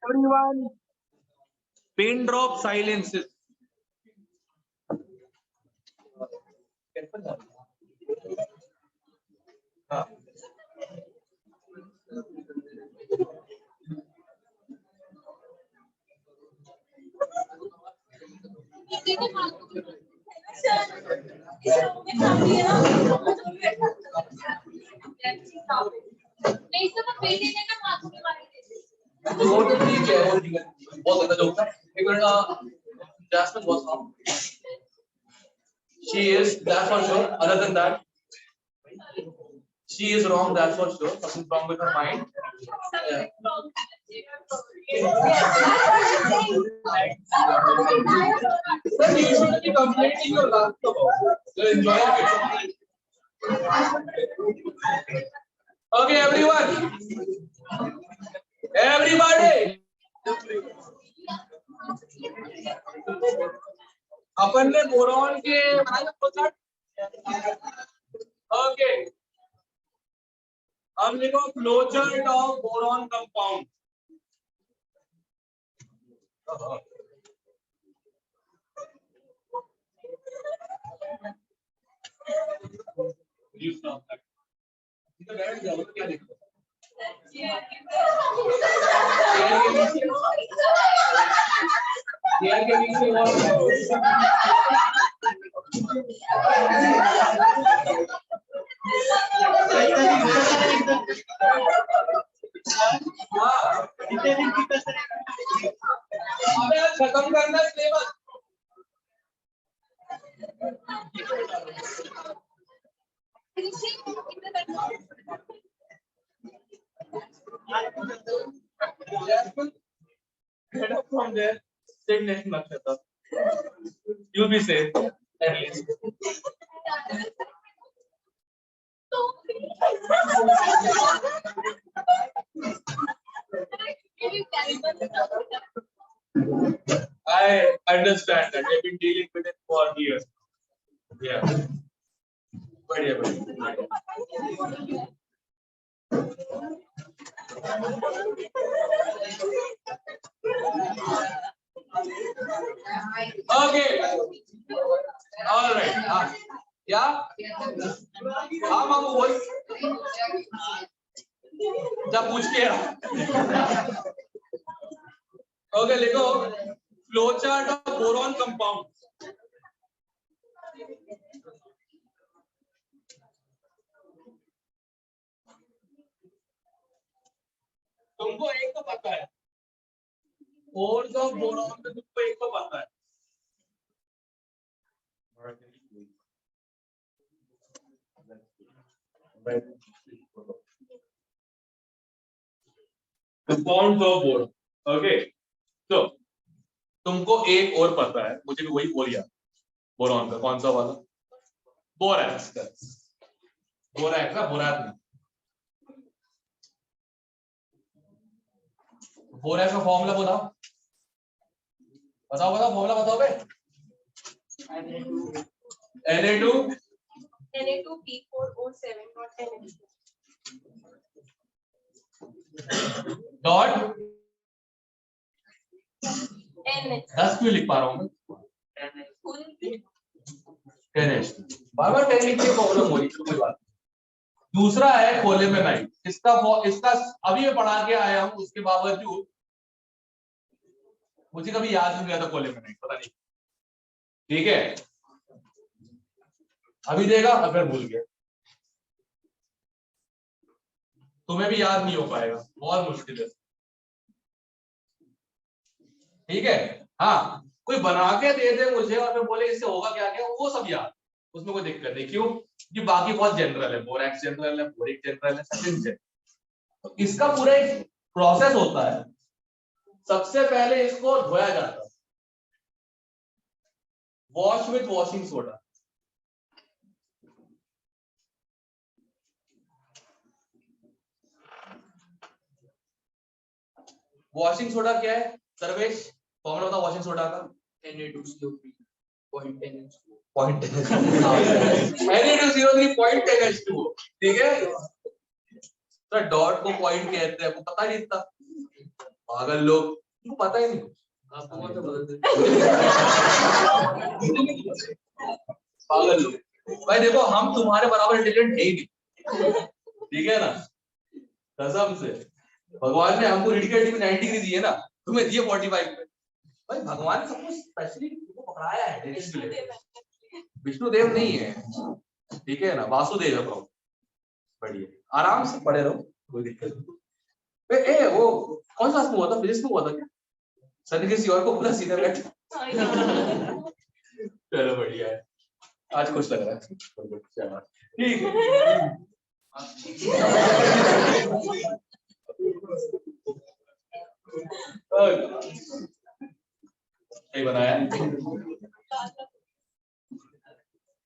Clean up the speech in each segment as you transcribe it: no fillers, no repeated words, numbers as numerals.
Everyone, pin drop silences. Jasmine was wrong. She is, that's for sure. Other than that, she is wrong, that's for sure. Something's wrong with her mind. Yeah. Sir, you should be completing your laptop. You're enjoying it. Okay, everyone. Everybody. अपन ने boron के बनाया project. Okay, अब लिखो flowchart of boron compound. क्या लिखो? के नीचे खत्म करना syllabus. Get up from there. Sit next to Nakshatra. You'll be safe at least. I understand that. I've been dealing with it for years. Yeah. But okay. All right. Yeah. हाँ मामू बोल. जब पूछ के ओके लिखो flowchart of boron compound. तुमको एक तो पता है, फोर्स ऑफ बोरॉन में तुमको एक तो पता है. Compound of boron. ओके, तो तुमको एक और पता है, मुझे भी वही बोल यार. बोरॉन का कौन सा वाला? बोरैक्स का. बोरैक्स ना, बोरात नहीं. बोरैक्स का फॉर्मूला बताओ. बताओ फॉर्मूला बताओ बे. Na2 dot NH. 10 क्यों लिख पा रहा हूँ मैं? 10H. बार 10 लिख के प्रॉब्लम हो रही है, कोई बात. दूसरा है कोलेमेनाइट. इसका अभी मैं पढ़ा के आया हूं, उसके बावजूद मुझे कभी याद नहीं गया था कोलेमेनाइट, पता नहीं. ठीक है, अभी देगा अगर भूल गया. तुम्हें भी याद नहीं हो पाएगा, बहुत मुश्किल है. ठीक है. हाँ, कोई बना के दे दे मुझे और मैं बोले इससे होगा क्या क्या, वो सब याद, उसमें कोई दिक्कत नहीं. क्यों? कि बाकी बहुत जनरल है. बोरैक्स जनरल है, बोरिक जनरल है, सब जनरल. तो इसका पूरा एक प्रोसेस होता है. सबसे पहले इसको धोया जाता है, wash with washing soda. Washing soda क्या है सर्वेश? फॉर्मूला बताओ वॉशिंग सोडा का. Na2CO3 0.10H2. Na2CO3.10H2. ठीक है. तो डॉट को पॉइंट कहते हैं, वो पता नहीं था. पागल लोग, तुमको पता ही नहीं। आपको कौन सा बदलते पागल लोग भाई, देखो हम तुम्हारे बराबर इंटेलिजेंट है ही नहीं, ठीक है ना, कसम से। भगवान ने हमको रीडिंग में 90 डिग्री दी है ना, तुम्हें दिए 45 पे। भाई भगवान ने सबको स्पेशली तुमको पकड़ाया है टेस्ट के लिए। विष्णुदेव नहीं है, ठीक है ना, वासुदेव है प्रभु। बढ़िया, आराम से पढ़े रहो, कोई दिक्कत नहीं। वो कौन सा हुआ था, फिजिक्स में हुआ था क्या? सर ने किसी और को बोला सीधा बैठ। चलो बढ़िया है, आज खुश लग रहा है, ठीक है। सही बनाया,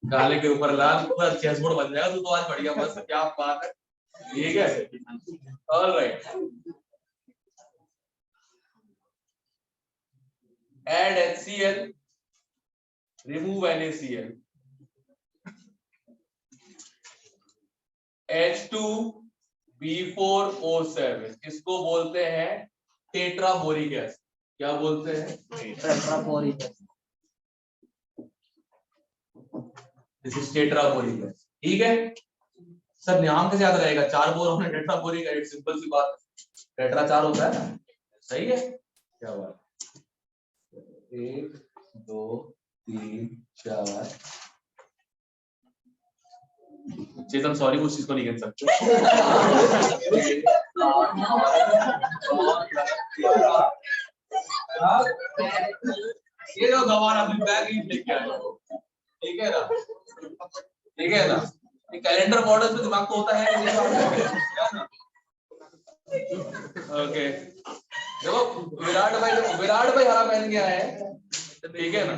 काले के ऊपर लाल, पूरा चेस बोर्ड बन जाएगा तो आज बढ़िया, बस क्या बात है, ठीक है। Alright, add HCl, remove NaCl, H2B4O7, इसको बोलते हैं टेट्राबोरिक एसिड। क्या बोलते हैं? टेट्राबोरिक एसिड। दिस इज टेट्राबोरिक एसिड, ठीक है। सर नाम कैसे याद रहेगा, 4 बोरोन है, टेट्राबोरिक एसिड, सिंपल सी बात, टेट्रा 4 होता है ना, सही है, क्या बात। 1 2 3 4, चेतन सॉरी उस चीज को नहीं गिन सकते। ये जो गवार अपनी बैग ही लेके आया, ठीक है ना, ठीक है ना, ये कैलेंडर मॉडल में दिमाग तो होता है ना। ओके, देखो विराट भाई हरा पहन के आए हैं, ठीक है ना,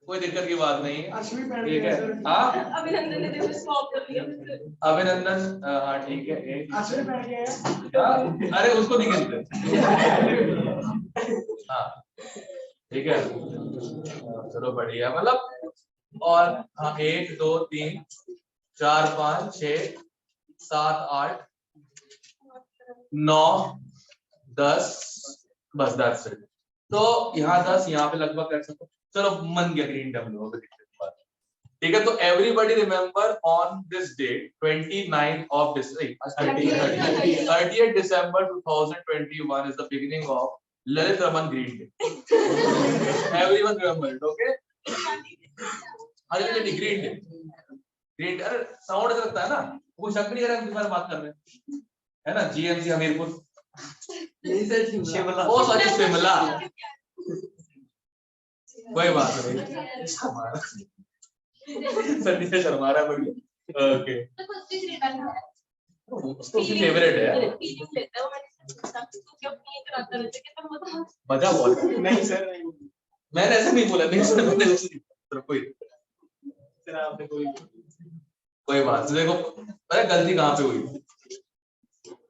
कोई दिक्कत की बात नहीं है, ठीक है। हाँ अभिनंदन ने देखो स्टॉप कर दिया। अभिनंदन, हाँ ठीक है, अरे उसको नहीं गिनते। हाँ ठीक है, चलो बढ़िया, मतलब और हाँ 1 2 3 4 5 6 7 8 9 10, बस 10 से, तो यहाँ 10, यहाँ पे लगभग कर सकते। चलो मन गया ग्रीन डब्ल्यू, ठीक है। तो everybody remember on this date 29 of 30th December 2021 is the beginning of Lalit Raman Green Day. Everyone remember it, okay? हर जगह ग्रीन डे, ग्रीन, अरे साउंड ऐसा लगता है ना, कोई शक नहीं कर रहा है बात कर रहे हैं, है ना, जीएमसी हमीरपुर, शिमला, ओ सॉरी शिमला, कोई बात नहीं, सर नीचे शर्मा रहा है बड़ी, ओके, उसको उसकी फेवरेट है, मजा बहुत, नहीं सर, नहीं मैंने ऐसे नहीं बोला, नहीं सर मैंने ऐसे नहीं बोला, सर आपने कोई बात नहीं, देखो अरे गलती कहाँ पे हुई,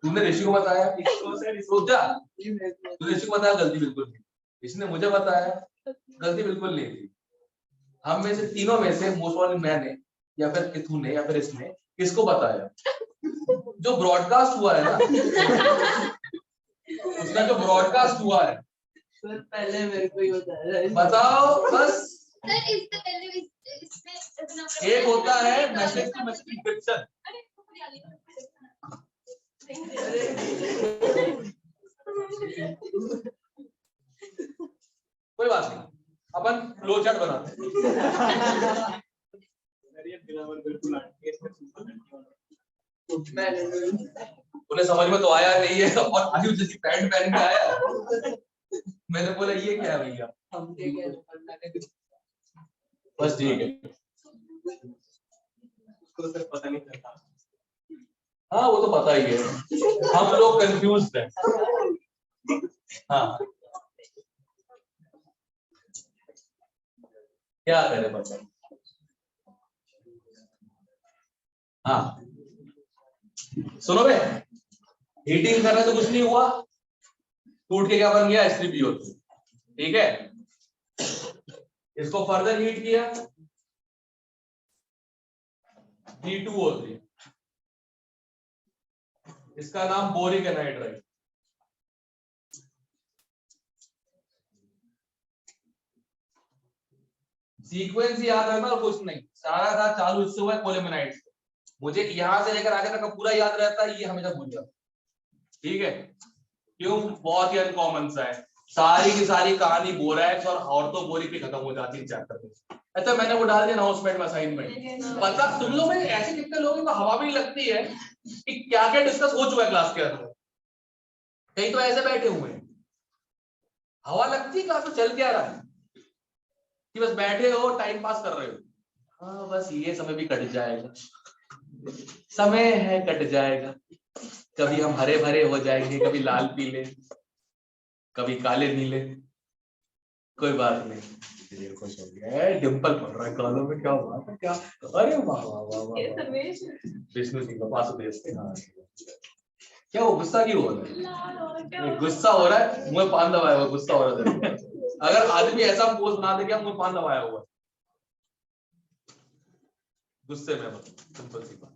तुमने ऋषि को बताया, रुक जा, तूने ऋषि को बताया गलती बिल्कुल नहीं, इसने मुझे बताया गलती बिल्कुल नहीं थी। हम में से तीनों में से मोस्ट ऑफ मैंने या फिर इथू ने या फिर इसने किसको बताया, जो ब्रॉडकास्ट हुआ है ना, उसका जो ब्रॉडकास्ट हुआ है, सर पहले मेरे को ही बताया, बताओ बस। सर इससे पहले इसमें एक होता है मैसेज टू मैसेज इंक्रिप्शन, कोई बात नहीं, अपन फ्लो चार्ट बनाते हैं। उन्हें समझ में तो आया नहीं है, और आयु जैसी पैंट पहन के आया, मैंने बोला ये क्या है भैया, बस ठीक है, उसको सर पता नहीं चलता। हाँ वो तो पता ही है, हम लोग कंफ्यूज हैं, हाँ क्या करें बच्चा, हाँ सुनो बे, हीटिंग करने से कुछ नहीं हुआ, टूट के क्या बन गया, H3PO2, ठीक है। इसको फर्दर हीट किया, He2O3, इसका नाम बोरिक एनाहाइड्राइड, सीक्वेंस याद रखना और कुछ नहीं, सारा का चालू इससे हुआ है कोलेमेनाइट से। मुझे यहां से लेकर आगे तक का पूरा याद रहता है, ये हमेशा भूल जाता। ठीक है, क्यों? बहुत ही अनकॉमन सा है। सारी की सारी कहानी बोरैक्स और ऑर्थोबोरिक पे खत्म हो जाती है चैप्टर में। अच्छा मैंने वो डाल दिया अनाउंसमेंट में असाइनमेंट। पता तुम लोग में ऐसे कितने लोगों को हवा भी नहीं लगती है कि क्या क्या डिस्कस हो चुका है क्लास के अंदर? कहीं तो ऐसे बैठे हुए हैं, हवा लगती है क्लास में चल क्या रहा है कि बस बैठे हो टाइम पास कर रहे हो। हाँ बस ये समय भी कट जाएगा, समय है कट जाएगा, कभी हम हरे भरे हो जाएंगे, कभी लाल पीले, कभी काले नीले, कोई बात नहीं। खुश हो गया, डिंपल पड़ रहा है कालों में, क्या बात है, क्या? अरे वाह वाह वाह वाह, विष्णु जी का वासुदेव से। हाँ क्या वो गुस्सा क्यों हो रहा है? गुस्सा हो रहा है, मुंह पान दबाया हुआ, गुस्सा हो रहा है। अगर आदमी ऐसा पोज बना दे क्या मुंह पान दबाया हुआ, गुस्से में, मतलब सिंपल सी बात।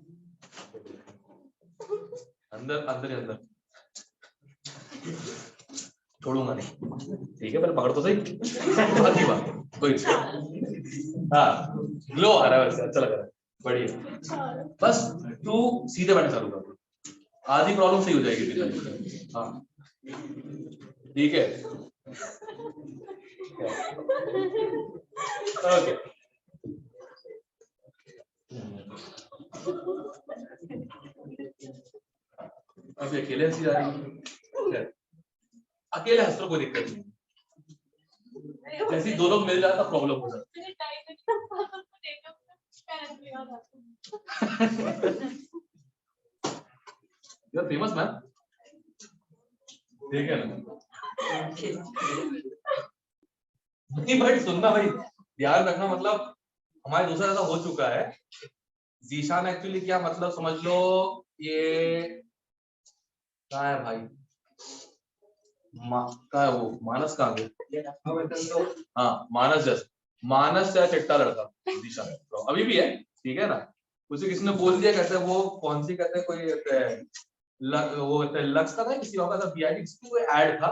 अंदर अंदर अंदर छोड़ूंगा नहीं, ठीक है, पहले पकड़ तो सही। बाकी बात कोई, हाँ ग्लो आ रहा है वैसे, अच्छा लग रहा है, बढ़िया। बस तू सीधे बैठना चालू कर, आधी प्रॉब्लम सही हो जाएगी। हाँ ठीक है, ओके। अभी अकेले हंसी जा रही है, अकेले हंस तो कोई दिक्कत नहीं, जैसे दो लोग मिल जाता प्रॉब्लम हो जाती। You're famous man, ठीक है ना? नहीं भाई सुनना भाई, ध्यान रखना, मतलब हमारे दूसरा ऐसा हो चुका है। जीशान एक्चुअली क्या मतलब समझ लो, ये क्या है भाई, का है वो मानस कहाँ गया? हाँ मानस, जस्ट मानस से चिट्टा लड़का दिशा अभी भी है, ठीक है ना? उसे किसी ने बोल दिया, कहते हैं वो कौन सी, कहते हैं कोई वो लक्स का था किसी और का वीआईपी, कोई ऐड था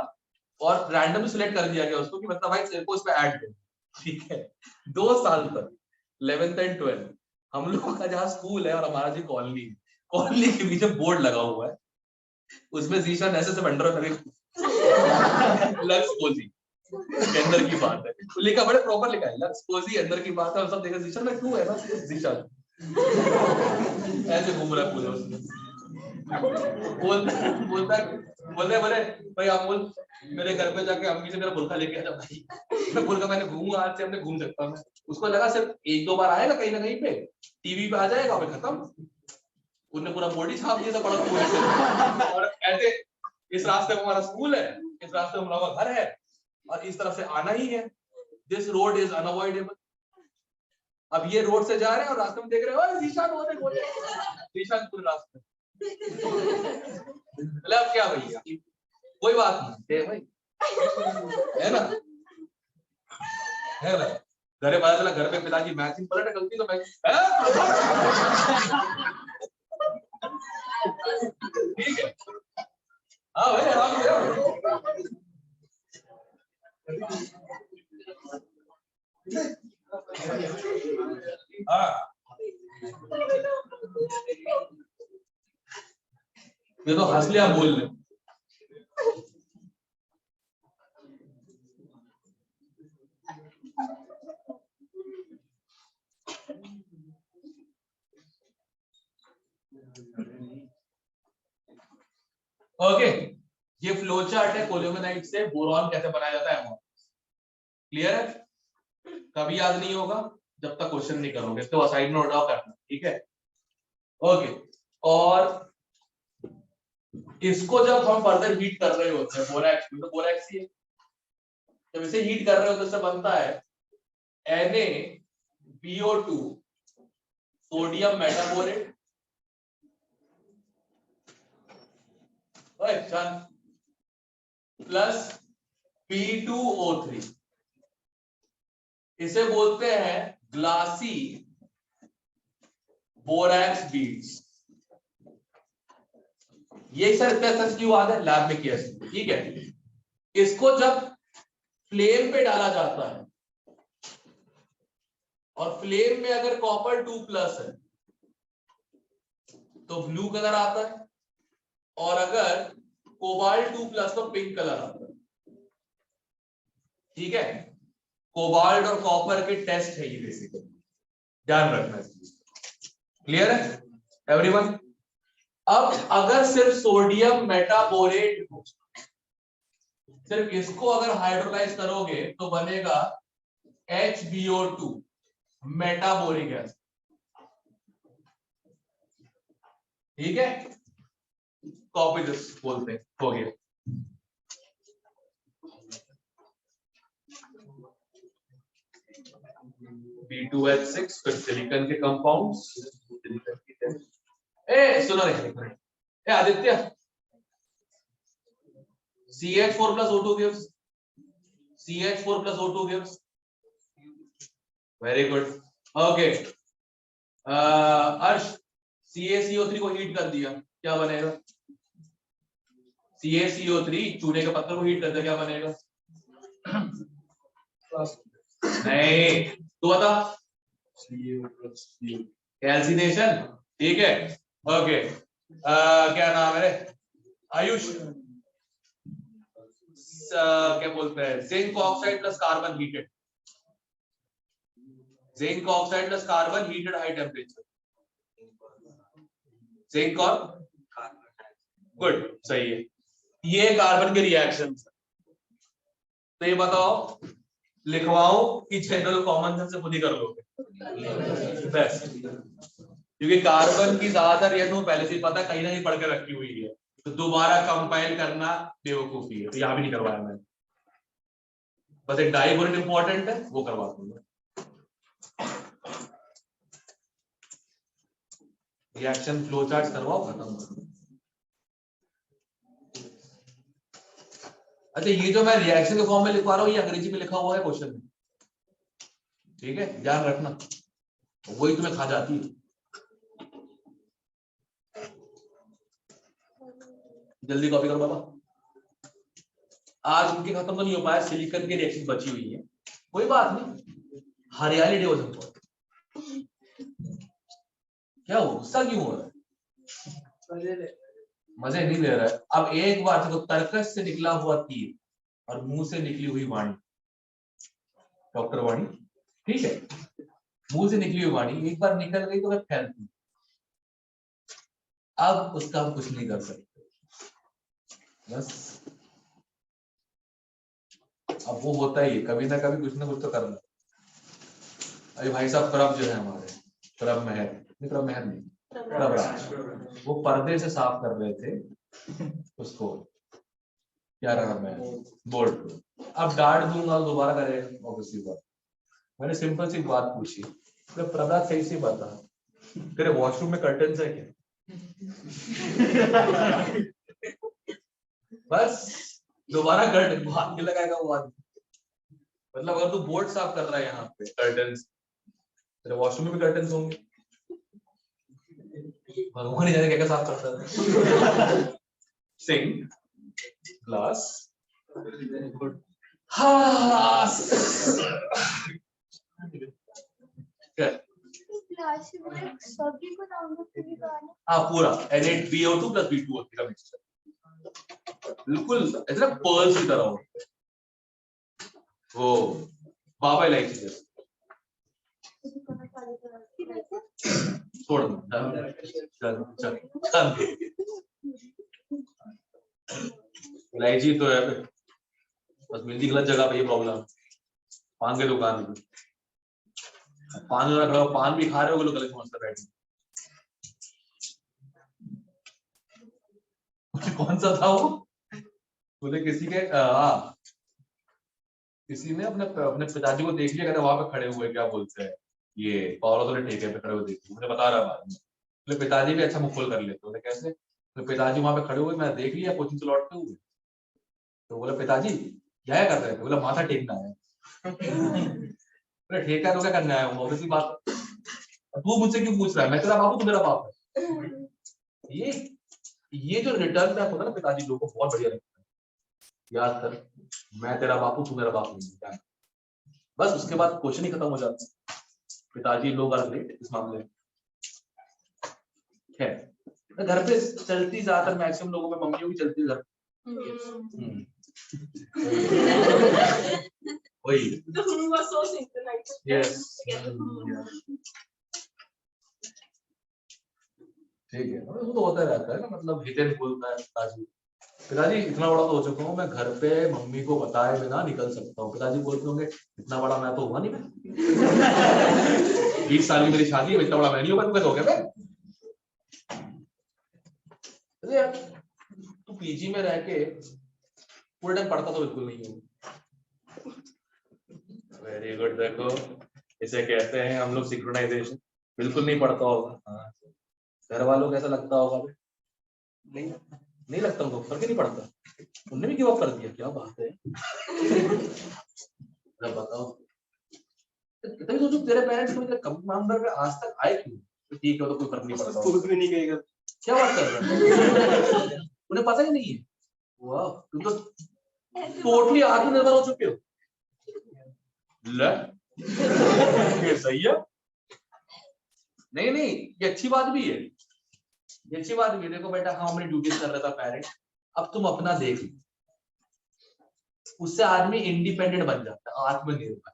और रैंडमली सिलेक्ट कर दिया गया उसको कि मतलब भाई तेरे को इस पे ऐड दे, ठीक है? 2 साल तक 11th एंड 12th हम लोगों का जहाँ स्कूल है और हमारा जो कॉलोनी के पीछे बोर्ड लगा हुआ है, उसमें जीशान ऐसे से वेंडर करे लक्स कोजी के अंदर की बात है, लिखा बड़े प्रॉपर लिखा है, लक्स कोजी अंदर की बात है, और सब देखा जीशान में क्यों है ना, जीशान ऐसे घूम रहा है पूरे उसमें। बोलता बोले भाई अमूल मेरे घर पे जाके अम्मी से मेरा बुर्का लेके आ जा भाई, मैं बुर्का मैंने घूमू आज से, हमने घूम सकता हूँ। उसको लगा सिर्फ 1-2 बार आएगा कहीं ना कहीं पे, टीवी पे आ जाएगा और खत्म। उन्होंने पूरा बॉडी छाप दिया था बड़ा पूरे से। और ऐसे इस रास्ते में हमारा स्कूल है, इस रास्ते में हमारा घर है और इस तरफ से आना ही है, दिस रोड इज अनअवॉइडेबल। अब ये रोड से जा रहे हैं और रास्ते में देख रहे हो जीशान होते बोले, जीशान पूरे रास्ते मतलब क्या भैया, कोई बात नहीं भाई, है ना? है ना? घरे पता चला घर पे पिताजी मैचिंग पलट गलती तो मैं ठीक है। हाँ भाई आराम से, हाँ ये तो हंस लिया बोल ले। ओके ये फ्लो चार्ट है कोल्यूमेनाइट से बोरॉन कैसे बनाया जाता है, क्लियर है? कभी याद नहीं होगा जब तक क्वेश्चन नहीं करोगे, तो असाइड नोट डाउन करना, ठीक है? ओके, और इसको जब हम फर्दर हीट कर रहे होते हैं, बोरैक्स तो बोरैक्स ही है, जब इसे हीट कर रहे होते हैं इससे बनता है NaBO2 sodium metaborate plus P2O3, इसे बोलते हैं ग्लासी बोरैक्स बीड्स। ये सर क्यों आता है, लैब में किया, ठीक है? इसको जब फ्लेम पे डाला जाता है और फ्लेम में अगर कॉपर 2+ है तो ब्लू कलर आता है, और अगर कोबाल्ट 2+ तो पिंक कलर आता है। ठीक है, कोबाल्ट और कॉपर के टेस्ट है ये बेसिकली, ध्यान रखना चाहिए। क्लियर है एवरीवन? अब अगर सिर्फ सोडियम मेटाबोरेट हो, सिर्फ इसको अगर हाइड्रोलाइज करोगे तो बनेगा HbO2 मेटाबोरिक एसिड। ठीक है, कॉपी दिस बोलते हैं, हो गया। B2H6 फिर सिलिकॉन के कंपाउंड्स, सुनो रे Aditya, CH4 plus O2 gives CH4 plus O2 gives, very good, okay, अर्श CaCO3 को हीट कर दिया, क्या बनेगा? CaCO3 चूने के पत्थर को हीट कर दिया, क्या बनेगा? नहीं, तो बता। कैल्सिनेशन, ठीक है, ओके। क्या नाम है आयुष? क्या बोलते हैं? Zinc oxide plus carbon heated, zinc oxide plus carbon heated high temperature, zinc और गुड, सही है। ये कार्बन के रिएक्शन, तो ये बताओ लिखवाओ कि जनरल कॉमन सेंस से खुद ही कर लोगे? बेस्ट, क्योंकि कार्बन की ज्यादातर ये तो पहले से ही पता, कहीं ना कहीं पढ़ के रखी हुई है, तो दोबारा कंपाइल करना बेवकूफी है, तो यहां भी नहीं करवाया मैंने, बस एक डाइबोरेट इंपॉर्टेंट है वो करवा दूंगा। रिएक्शन फ्लो चार्ट करवाओ, खत्म। अच्छा, ये जो मैं रिएक्शन के फॉर्म में लिखवा रहा हूँ ये अंग्रेजी में लिखा हुआ है क्वेश्चन में, ठीक है, ध्यान रखना, वही तुम्हें खा जाती है। जल्दी कॉपी करो बाबा, आज उनके खत्म तो नहीं हो पाया, सिलिकॉन की रिएक्शन बची हुई है, कोई बात नहीं, हरियाली डे हो सकता है। क्या हो, गुस्सा क्यों हो रहा है? मजे नहीं ले रहा है। अब एक बार देखो, तर्कश से निकला हुआ तीर और मुंह से निकली हुई वाणी, डॉक्टर वाणी, ठीक है, मुंह से निकली हुई वाणी एक बार निकल गई तो वह फैलती, अब उसका हम कुछ नहीं कर सकते, बस अब वो होता ही है, कभी ना कभी कुछ ना कुछ तो करना। अरे भाई साहब, प्रभ जो है हमारे, प्रभ महर नहीं, प्रभ राज, वो पर्दे से साफ कर रहे थे उसको, क्या नाम है, बोर्ड को। अब डांट दूंगा दोबारा करेगा, ऑब्वियसली बात। मैंने सिंपल सी बात पूछी, तो प्रभा सही से बता, तेरे वॉशरूम में कर्टन्स है क्या? बस दोबारा कर्टन हाथ में लगाएगा वो आदमी। मतलब अगर तू बोर्ड साफ कर रहा है यहाँ पे, कर्टन्स, तेरे वॉशरूम में भी कर्टन्स होंगे, भगवान ही जाने क्या क्या साफ करता है। सिंक, ग्लास, हाँ, पूरा Na2BO2 प्लस B2O3 का मिक्सचर, बिल्कुल ऐसा पर्ल्स की तरह हो, वो बाबा इलायची जैसे। छोड़ चल इलायची तो है, बस मिलती गलत जगह पे, ये प्रॉब्लम। पान के दुकान पे पान लग रहा, पान भी खा रहे हो लोग, गलत समझ कर बैठे। कौन सा था वो? बोले किसी के किसी ने अपने अपने पिताजी को देख लिया, कहते वहां पे खड़े हुए, क्या बोलते हैं ये, औरतों ने ठेके पे खड़े हुए देख लिया, मुझे बता रहा बाद में। बोले पिताजी भी अच्छा मुंह खोल कर लेते, बोले कैसे? तो पिताजी वहां पे खड़े हुए, मैं देख लिया कोचिंग से लौटते हुए, तो बोले पिताजी क्या कर रहे थे? बोला माथा टेकना है। बोले ठेका तो क्या करना है, ऑब्वियसली बात, तू मुझसे क्यों पूछ रहा है, मैं तेरा बापू, तू मेरा बाप है। ये जो रिटर्न बैक होता है ना पिताजी लोगों को, बहुत बढ़िया लगता है। याद कर, मैं तेरा बापू, तू मेरा बाप नहीं, बस उसके बाद क्वेश्चन ही खत्म हो जाता है। पिताजी लोग आर ग्रेट इस मामले में। है घर पे चलती ज्यादातर मैक्सिमम लोगों में मम्मियों की चलती घर। वही The room was so synchronized. Yes Together. ठीक है वो तो होता रहता है ना, मतलब हितेन बोलता है पिताजी, पिताजी इतना बड़ा तो हो चुका हूँ मैं, घर पे मम्मी को बताए बिना निकल सकता हूँ। पिताजी बोलते होंगे इतना बड़ा मैं तो हुआ नहीं, मैं 20 साल की मेरी शादी है, इतना बड़ा मैं नहीं हुआ, तू कैसे हो गया? अरे यार तू पीजी में रह के पूरे टाइम पढ़ता तो बिल्कुल नहीं हूँ। वेरी गुड, देखो इसे कहते हैं हम लोग सिंक्रोनाइजेशन। बिल्कुल नहीं पढ़ता होगा, हाँ घर वालों को ऐसा लगता होगा नहीं लगता उनको, फर्क ही नहीं पड़ता, उनने भी गिव अप कर दिया, क्या बात है। बताओ तभी सोचो तेरे पेरेंट्स को कम नंबर पे आज तक आए क्यों? तो ठीक है तो कोई फर्क नहीं पड़ता, स्कूल भी नहीं गएगा। क्या बात कर रहे हैं, उन्हें पता ही नहीं है। वाह तुम तो टोटली आत्मनिर्भर हो चुके हो। ये सही है, नहीं ये अच्छी बात भी है, ये अच्छी बात भी है। देखो बेटा हाँ हमने ड्यूटीज कर रहा था पेरेंट, अब तुम अपना देख, उससे आदमी इंडिपेंडेंट बन जाता है, आत्मनिर्भर।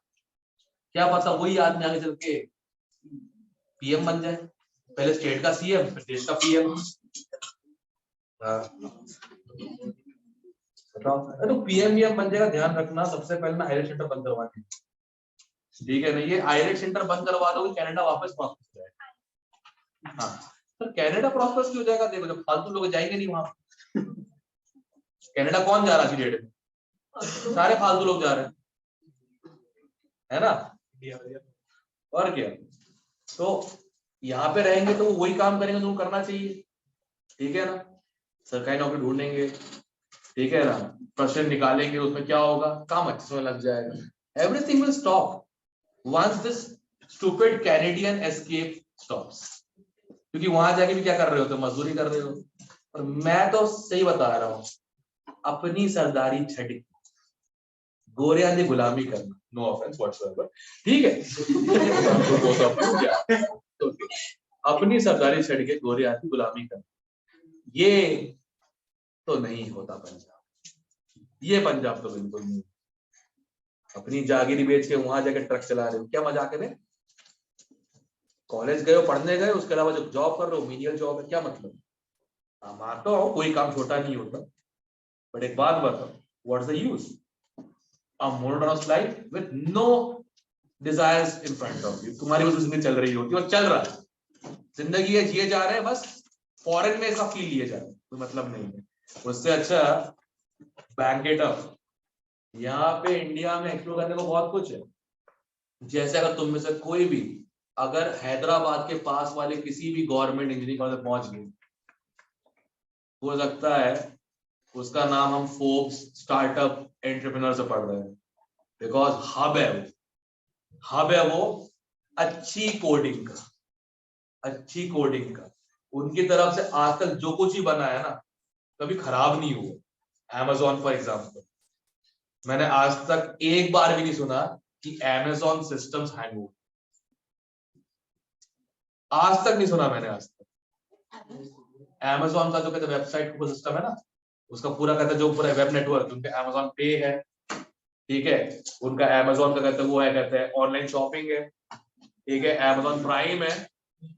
क्या पता वही आदमी आगे चल के पीएम बन जाए, पहले स्टेट का सीएम फिर देश का पीएम। बताओ तो पीएम बन जाएगा, ध्यान रखना सबसे पहले ना आईलेट सेंटर बंद करवाने, ठीक है ना, ये आईलेट सेंटर बंद करवा दोगे कनाडा वापस हो जाएगा। हाँ तो कनाडा प्रॉस्पर्स क्यों हो जाएगा? देखो जब फालतू लोग जाएंगे नहीं वहां, कनाडा कौन जा रहा है डेट में? सारे फालतू लोग जा रहे हैं, है ना, और क्या। तो यहाँ पे रहेंगे तो वही काम करेंगे जो करना चाहिए, ठीक है ना, सरकारी नौकरी ढूंढेंगे, ठीक है ना, प्रश्न निकालेंगे, उसमें क्या होगा, काम अच्छे से लग जाएगा। Everything will stop once this stupid Canadian escape stops, क्योंकि वहां जाके भी क्या कर रहे हो, तो मजदूरी कर रहे हो। और मैं तो सही बता रहा हूँ, अपनी सरदारी छड़ गोरिया की गुलामी करना, नो ऑफेंस व्हाटसोएवर, ठीक है। अपनी सरदारी छड़ के गोरिया की गुलामी करना, ये तो नहीं होता पंजाब, ये पंजाब तो बिल्कुल नहीं। अपनी जागीरी बेच के वहां जाके ट्रक चला रहे हो, क्या मजाक है? कॉलेज गए हो, पढ़ने गए, उसके अलावा जो जॉब कर रहे हो मीनियल जॉब है, क्या मतलब? मानता हूं कोई काम छोटा नहीं होता, बट एक बात बताओ, what's the use? A monotonous life with no desires in front of you। तुम्हारी वजह से जिंदगी चल रही होती है और चल रहा है, जिंदगी है जिए जा रहे हैं, बस फॉरेन में इसका फील लिए जा रहे हैं, कोई मतलब नहीं है। उससे अच्छा बैंक इट अप, यहाँ पे इंडिया में एक्सप्लोर करने को बहुत कुछ है। जैसे अगर तुम में से कोई भी अगर हैदराबाद के पास वाले किसी भी गवर्नमेंट इंजीनियरिंग कॉलेज पहुंच गए, हो सकता है उसका नाम हम फोर्ब्स स्टार्टअप एंटरप्रेन्योर से पढ़ रहे हैं, बिकॉज हब है वो अच्छी कोडिंग का, उनकी तरफ से आजकल जो कुछ ही बना है ना कभी खराब नहीं हुआ। Amazon फॉर एग्जाम्पल, मैंने आज तक एक बार भी नहीं सुना कि Amazon सिस्टम्स हैंग हुए, आज तक नहीं सुना मैंने आज तक। Amazon का जो कहते हैं वेबसाइट को सिस्टम है ना, उसका पूरा कहते हैं जो पूरा वेब नेटवर्क, उनके Amazon पे है, ठीक है, उनका Amazon का कहते हैं वो है, कहते हैं ऑनलाइन शॉपिंग है, ठीक है, Amazon प्राइम है।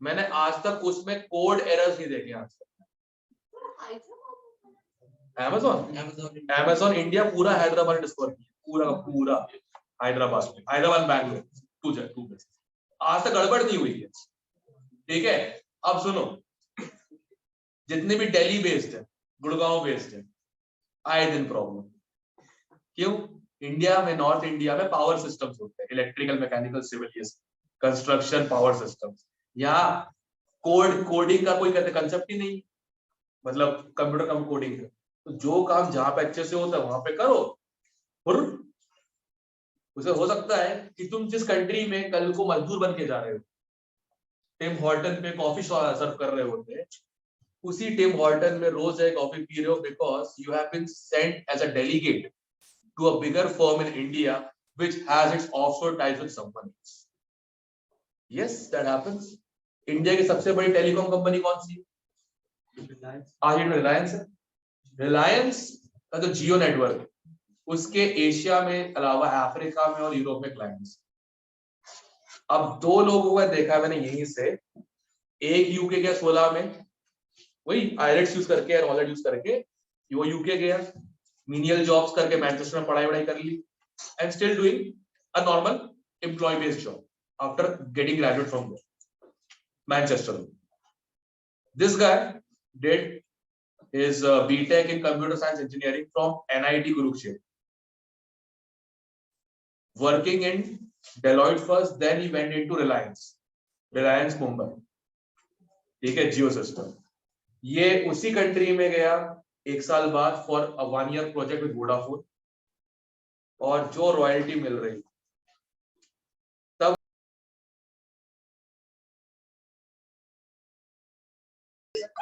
मैंने आज तक उसमें कोड एरर्स नहीं देखे आज तक। Amazon इंडिया पूरा हैदराबाद डिस्कवर किया, पूरा हैदराबाद बैंगलोर टू आज तक गड़बड़ नहीं हुई है, ठीक है। अब सुनो, जितने भी दिल्ली बेस्ड है, गुड़गांव बेस्ड है, आए दिन प्रॉब्लम क्यों? इंडिया में, नॉर्थ इंडिया में पावर सिस्टम्स होते हैं, electrical, mechanical, civil, construction, power systems. यहाँ कोडिंग का कोई कहते कंसेप्ट ही नहीं, मतलब कंप्यूटर कम कोडिंग का। तो जो काम जहां पे अच्छे से होता है वहां पे करो, और उसे हो सकता है कि तुम जिस कंट्री में कल को मजदूर बन के जा रहे हो, टिम हॉर्टन पे कॉफी सर्व कर रहे होते, उसी टिम हॉर्टन में रोज एक कॉफी पी रहे हो, because you have been sent as a delegate to a bigger firm in India which has its offshore ties with someone else। Yes that happens. India की सबसे बड़ी टेलीकॉम कंपनी कौन सी? आज में रिलायंस है। रिलायंस का जो जियो नेटवर्क उसके एशिया में अलावा अफ्रीका में और यूरोप में क्लाइंट्स। अब दो लोगों को देखा मैंने यहीं से, एक यूके गया 16 में, वही आईलेट्स यूज करके और नॉलेज यूज करके वो यूके गया, मिनियल जॉब्स करके मैनचेस्टर में पढ़ाई कर ली and still doing a normal employ based job after getting graduate from Manchester. This guy did his BTech in computer science engineering from NIT Kurukshetra, working in Deloitte first, then he went into Reliance Mumbai, ठीक है, जियो system. ये उसी country में गया 1 साल बाद for a 1 year project with Vodafone, और जो रॉयल्टी मिल रही तब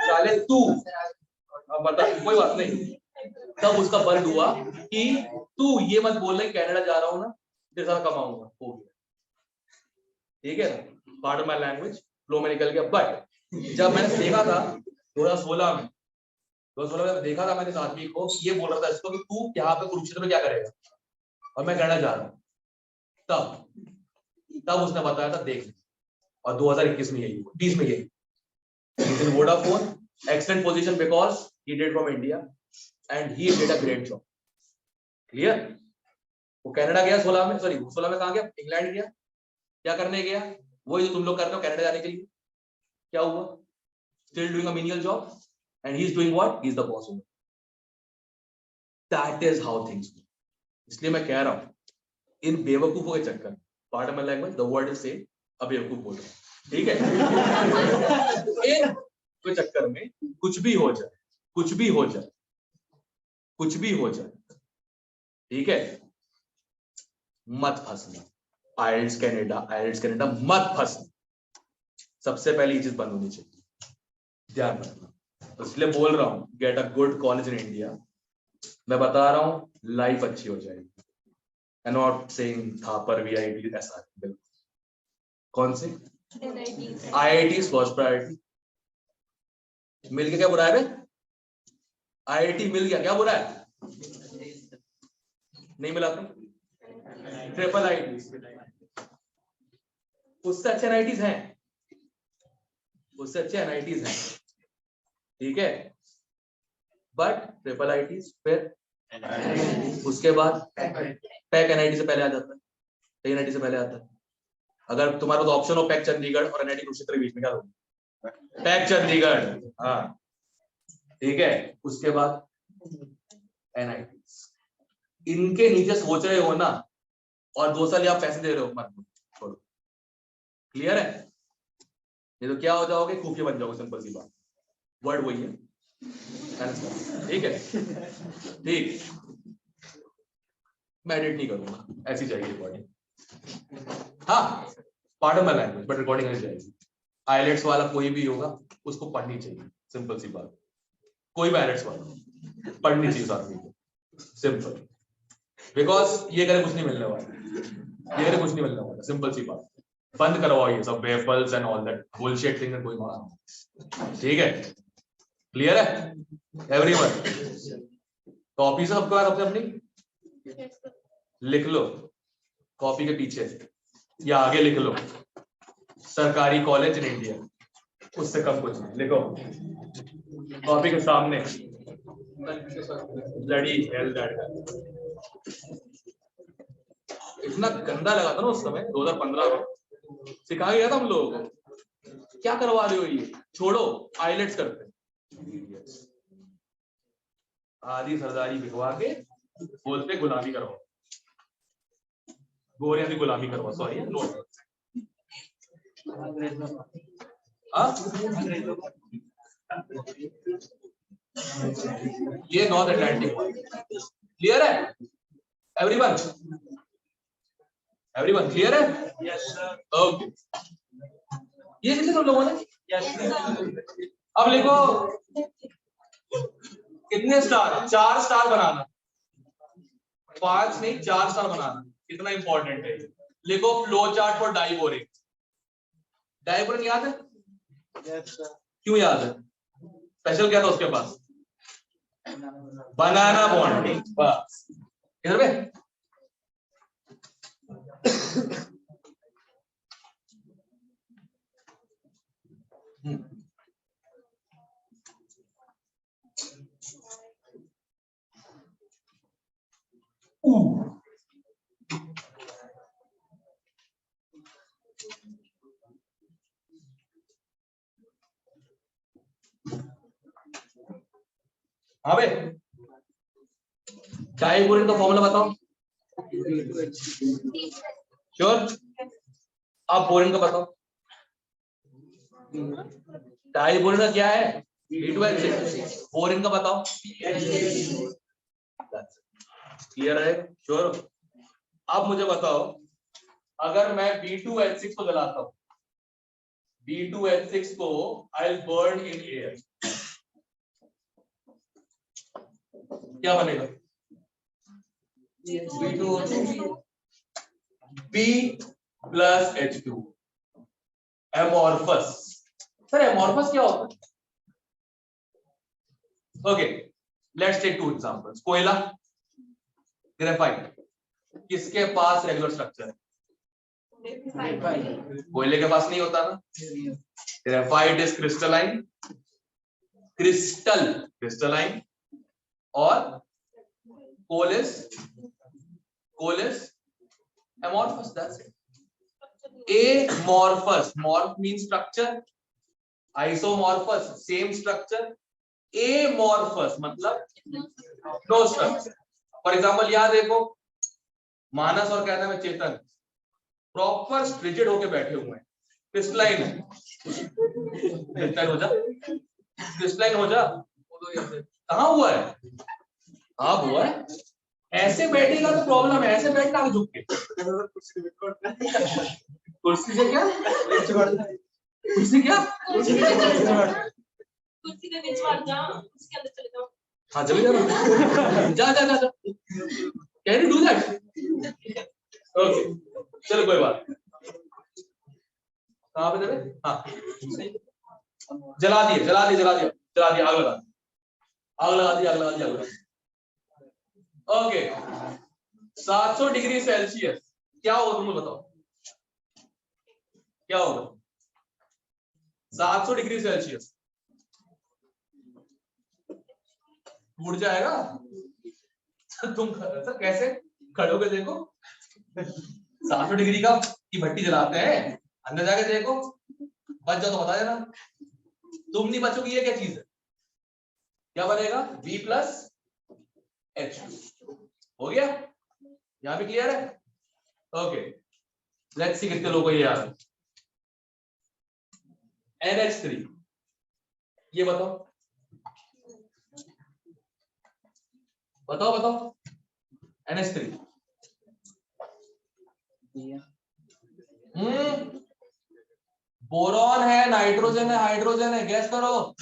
साले तू, अब बता, कोई बात नहीं, तब उसका बर्ड हुआ कि तू ये मत बोल रहा कनाडा जा रहा हूं ना तेरे साथ कमाऊंगा, हो गया, ठीक है ना, पार्ट माय लैंग्वेज फ्लो में निकल गया। बट जब मैंने देखा था 2016 में, 2016 में देखा था मैंने इस आदमी को, ये बोल रहा था इसको कि तू यहाँ पे कुरुक्षेत्र में क्या करेगा, और मैं कनाडा जा रहा हूँ, तब उसने बताया था देख, और 2021 में यही, 20 में यही, Vodafone excellent position because he did from India and he did a great job. Clear? वो कनाडा गया 16 में, सॉरी 16 में कहाँ गया, इंग्लैंड गया, क्या करने गया, वही जो तुम लोग करते हो कनाडा जाने के लिए, क्या हुआ, still doing a menial job and he is doing what, he is the boss. That is how things go. इसलिए मैं कह रहा हूँ इन बेवकूफों के चक्कर, part my language, the word is same, अब बेवकूफ बोल रहा हूँ, ठीक है, इन के चक्कर में कुछ भी हो जाए, कुछ भी हो जाए, कुछ भी हो जाए, ठीक है, मत फंसना। आइल्स कनाडा मत फंसना, सबसे पहली चीज बंद होनी चाहिए, ध्यान रखना। इसलिए बोल रहा हूं get a good college in India, मैं बता रहा हूं लाइफ अच्छी हो जाएगी। आई नॉट सेइंग थापर वीआईटी ऐसा, कौन से IIT फर्स्ट प्रायोरिटी, मिल के क्या बुरा है बे, IIT मिल गया क्या बुरा है, नहीं मिला तो ट्रिपल IIT, उससे अच्छे NITs हैं, उससे अच्छे NITs हैं, ठीक है, बट ट्रिपल IITs, फिर उसके बाद पैक NIT से पहले आ जाता है, NIT से पहले आता है। अगर तुम्हारा तो ऑप्शन हो पैक चंडीगढ़ और NIT कुरुक्षेत्र के बीच में, क्या लोगे, पैक चंडीगढ़, हाँ ठीक है, उसके बाद NITs, इनके नीचे सोच रहे हो ना, और 2 साल आप पैसे दे रहे हो, मत छोड़ो, क्लियर है, ये तो क्या हो जाओगे, खुफिया बन जाओगे, सिंपल सी बात, वर्ड वही है, ठीक है, ठीक, मैं एडिट नहीं करूंगा, ऐसी जाएगी रिकॉर्डिंग, हाँ part of my language but recording ऐसी जाएगी। आइलेट्स वाला कोई भी होगा उसको पढ़नी चाहिए, सिंपल सी बात, कोई भी आइलेट्स वाला पढ़नी चाहिए आदमी को, सिंपल, बिकॉज ये करे कुछ नहीं मिलने वाला, ये करे कुछ नहीं मिलने वाला, सिंपल सी बात, बंद करवाओ ये सब waffles and all that bullshit thing, कोई मारा, ठीक है, क्लियर है एवरीवन, कॉपी सबके पास अपने अपनी लिख लो, कॉपी के पीछे या आगे लिख लो, सरकारी कॉलेज इन इंडिया, उससे कम कुछ नहीं लिखो, कॉपी के सामने लड़ी हेल दैट, इतना गंदा लगा था ना उस समय 2015 में, सिखा गया था हम लोगों को, क्या करवा रहे हो ये, छोड़ो आइलेट्स करते, आधी सरदारी बिकवा के बोलते गुलामी करवाओ, गोरियां की गुलामी करवाओ, सॉरी नोट, ये नॉर्थ अटलांटिक, क्लियर है एवरीवन, एवरीवन क्लियर है, यस सर, ओके, ये लिखे तुम लोगों ने, यस सर, अब लिखो कितने स्टार, 4 स्टार बनाना, 5 नहीं 4 स्टार बनाना, कितना इंपॉर्टेंट है, लिखो flow chart for diborane, diborane याद है? Yes, sir. क्यों याद है? स्पेशल क्या था उसके पास? बनाना बॉन्डिंग। बस इधर पे हाँ बे, डायबोरिन का फॉर्मूला बताओ। श्योर? आप बोरिन का बताओ। डायबोरिन का क्या है? B2H6। बोरिन का बताओ। क्लियर है? श्योर? अब मुझे बताओ, अगर मैं B2H6 को जलाता हूं, B2H6 को I will burn in air, क्या बनेगा? B plus H2 amorphous. Sir amorphous क्या होता है? Okay, let's take two examples. कोयला, ग्रेफाइट, किसके पास रेगुलर स्ट्रक्चर है? कोयले के पास नहीं होता ना। ग्रेफाइट इज क्रिस्टलाइन, क्रिस्टलाइन, और coal is amorphous. That's it. Amorphous, morph means structure, isomorphous same structure, amorphous मतलब no structure. For example यहाँ देखो, मानस और कहता है चेतन प्रॉपर रिजिड होके बैठे हुए हैं, क्रिस्टलाइन है। क्रिस्टलाइन हो जा, क्रिस्टलाइन हो जा। कहाँ हुआ है? हाँ हुआ है। ऐसे बैठेगा तो प्रॉब्लम है, ऐसे बैठना है झुक के। कुर्सी से क्या? कुर्सी क्या? कुर्सी के बीच में जा, उसके अंदर चले जाओ। हाँ चले जाओ, जा जा जा। Can you do that? Okay चलो कोई बात। कहाँ पे थे? हाँ जला दिए, आग लगा दी। ओके 700 डिग्री सेल्सियस क्या होगा? तुम बताओ क्या होगा? 700 डिग्री सेल्सियस टूट जाएगा। तुम सर कैसे खड़े होके देखो, 700 डिग्री का की भट्टी जलाते हैं, अंदर जाके देखो, बच जाओ तो बता देना। तुम नहीं बचोगे, ये क्या चीज है? क्या बनेगा? B प्लस H2 हो गया। यहां भी क्लियर है? ओके लेट्स सी कितने लोगों को ये याद है। NH3 ये बताओ NH3 बोरॉन है, नाइट्रोजन है, हाइड्रोजन है, गैस करो।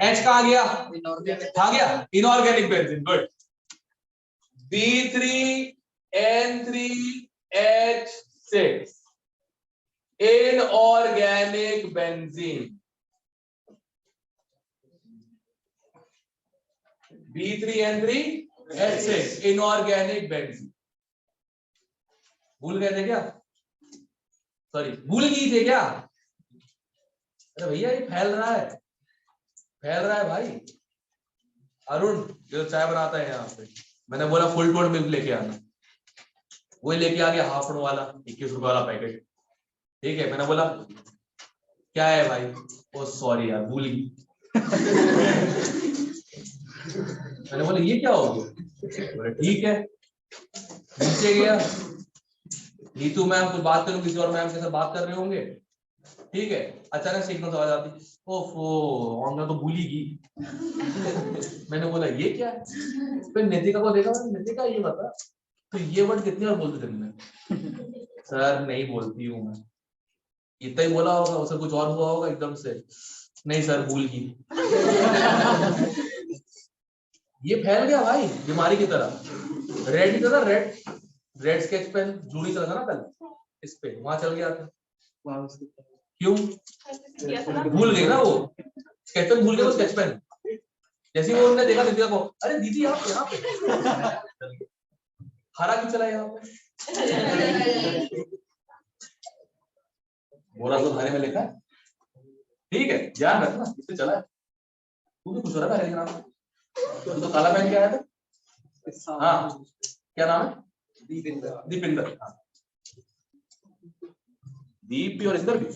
H कहाँ गया? कहाँ गया? Inorganic benzene. Good. B3N3H6 inorganic benzene. B3N3H6 inorganic benzene. भूल गए थे क्या? सॉरी भूल गई थे क्या? अरे भैया ये फैल रहा है भाई। अरुण जो चाय बनाता है यहाँ पे, मैंने बोला फुल टोन मिल्क लेके आना, वही लेके आ गया हाफ वाला 21 रुपए वाला पैकेट। ठीक है, मैंने बोला क्या है भाई? ओ सॉरी यार भूल गई। मैंने बोला ये क्या हो गया? बोले ठीक है। नीचे गया, नीतू मैम कुछ बात करूँ, किसी और मैम के साथ बात कर रहे होंगे, ठीक है, अचानक से एकदम आवाज आती, ओफो ऑनलाइन तो भूल ही गई। मैंने बोला ये क्या है? फिर नितिका को देखा, नितिका ये बता तो ये वर्ड कितनी बार बोलते दिन में? सर नहीं बोलती हूँ मैं। इतना ही बोला होगा, उसे कुछ और हुआ होगा एकदम से, नहीं सर भूल गई। ये फैल गया भाई बीमारी की तरह। रेड ही था ना, रेड स्केच पेन जूड़ी चला था ना पहले, इस पे वहां चल गया था। वहाँ उसके क्यों? किया था ना। भूल गई ना वो, स्केच पेन भूल गए वो स्केच पेन। जैसे ही वो उन्होंने देखा दीदी को, अरे दीदी आप यहाँ पे हरा क्यों चला यहाँ पे? बोरा तो हरे में लिखा है, ठीक है ध्यान रखना इससे चला है। तू भी खुश हो रहा है मेरे नाम, तू तो काला पहन के आया था। हाँ क्या नाम है? दीपिंदर। दीपिंदर। हाँ दीप भी और इंदर भी,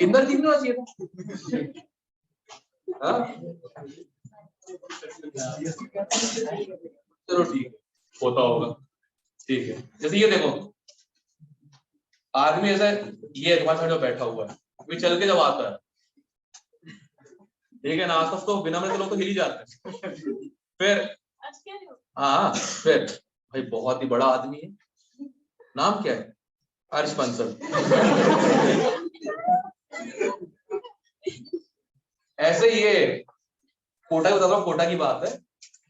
इंदर दीप नहीं होना चाहिए था। हाँ चलो ठीक है, होता होगा, ठीक है। जैसे ये देखो आदमी ऐसा, ये तुम्हारे साथ जो बैठा हुआ है भी चल के जब आता है, ठीक है ना, आसपास तो बिना के लोग तो हिल ही जाते हैं। फिर आज क्या है? हाँ फिर भाई बहुत ही बड़ा आदमी है, नाम क्या है? हर्ष बंसल। ऐसे ही ये कोटा की बता रहा हूँ, कोटा की बात है।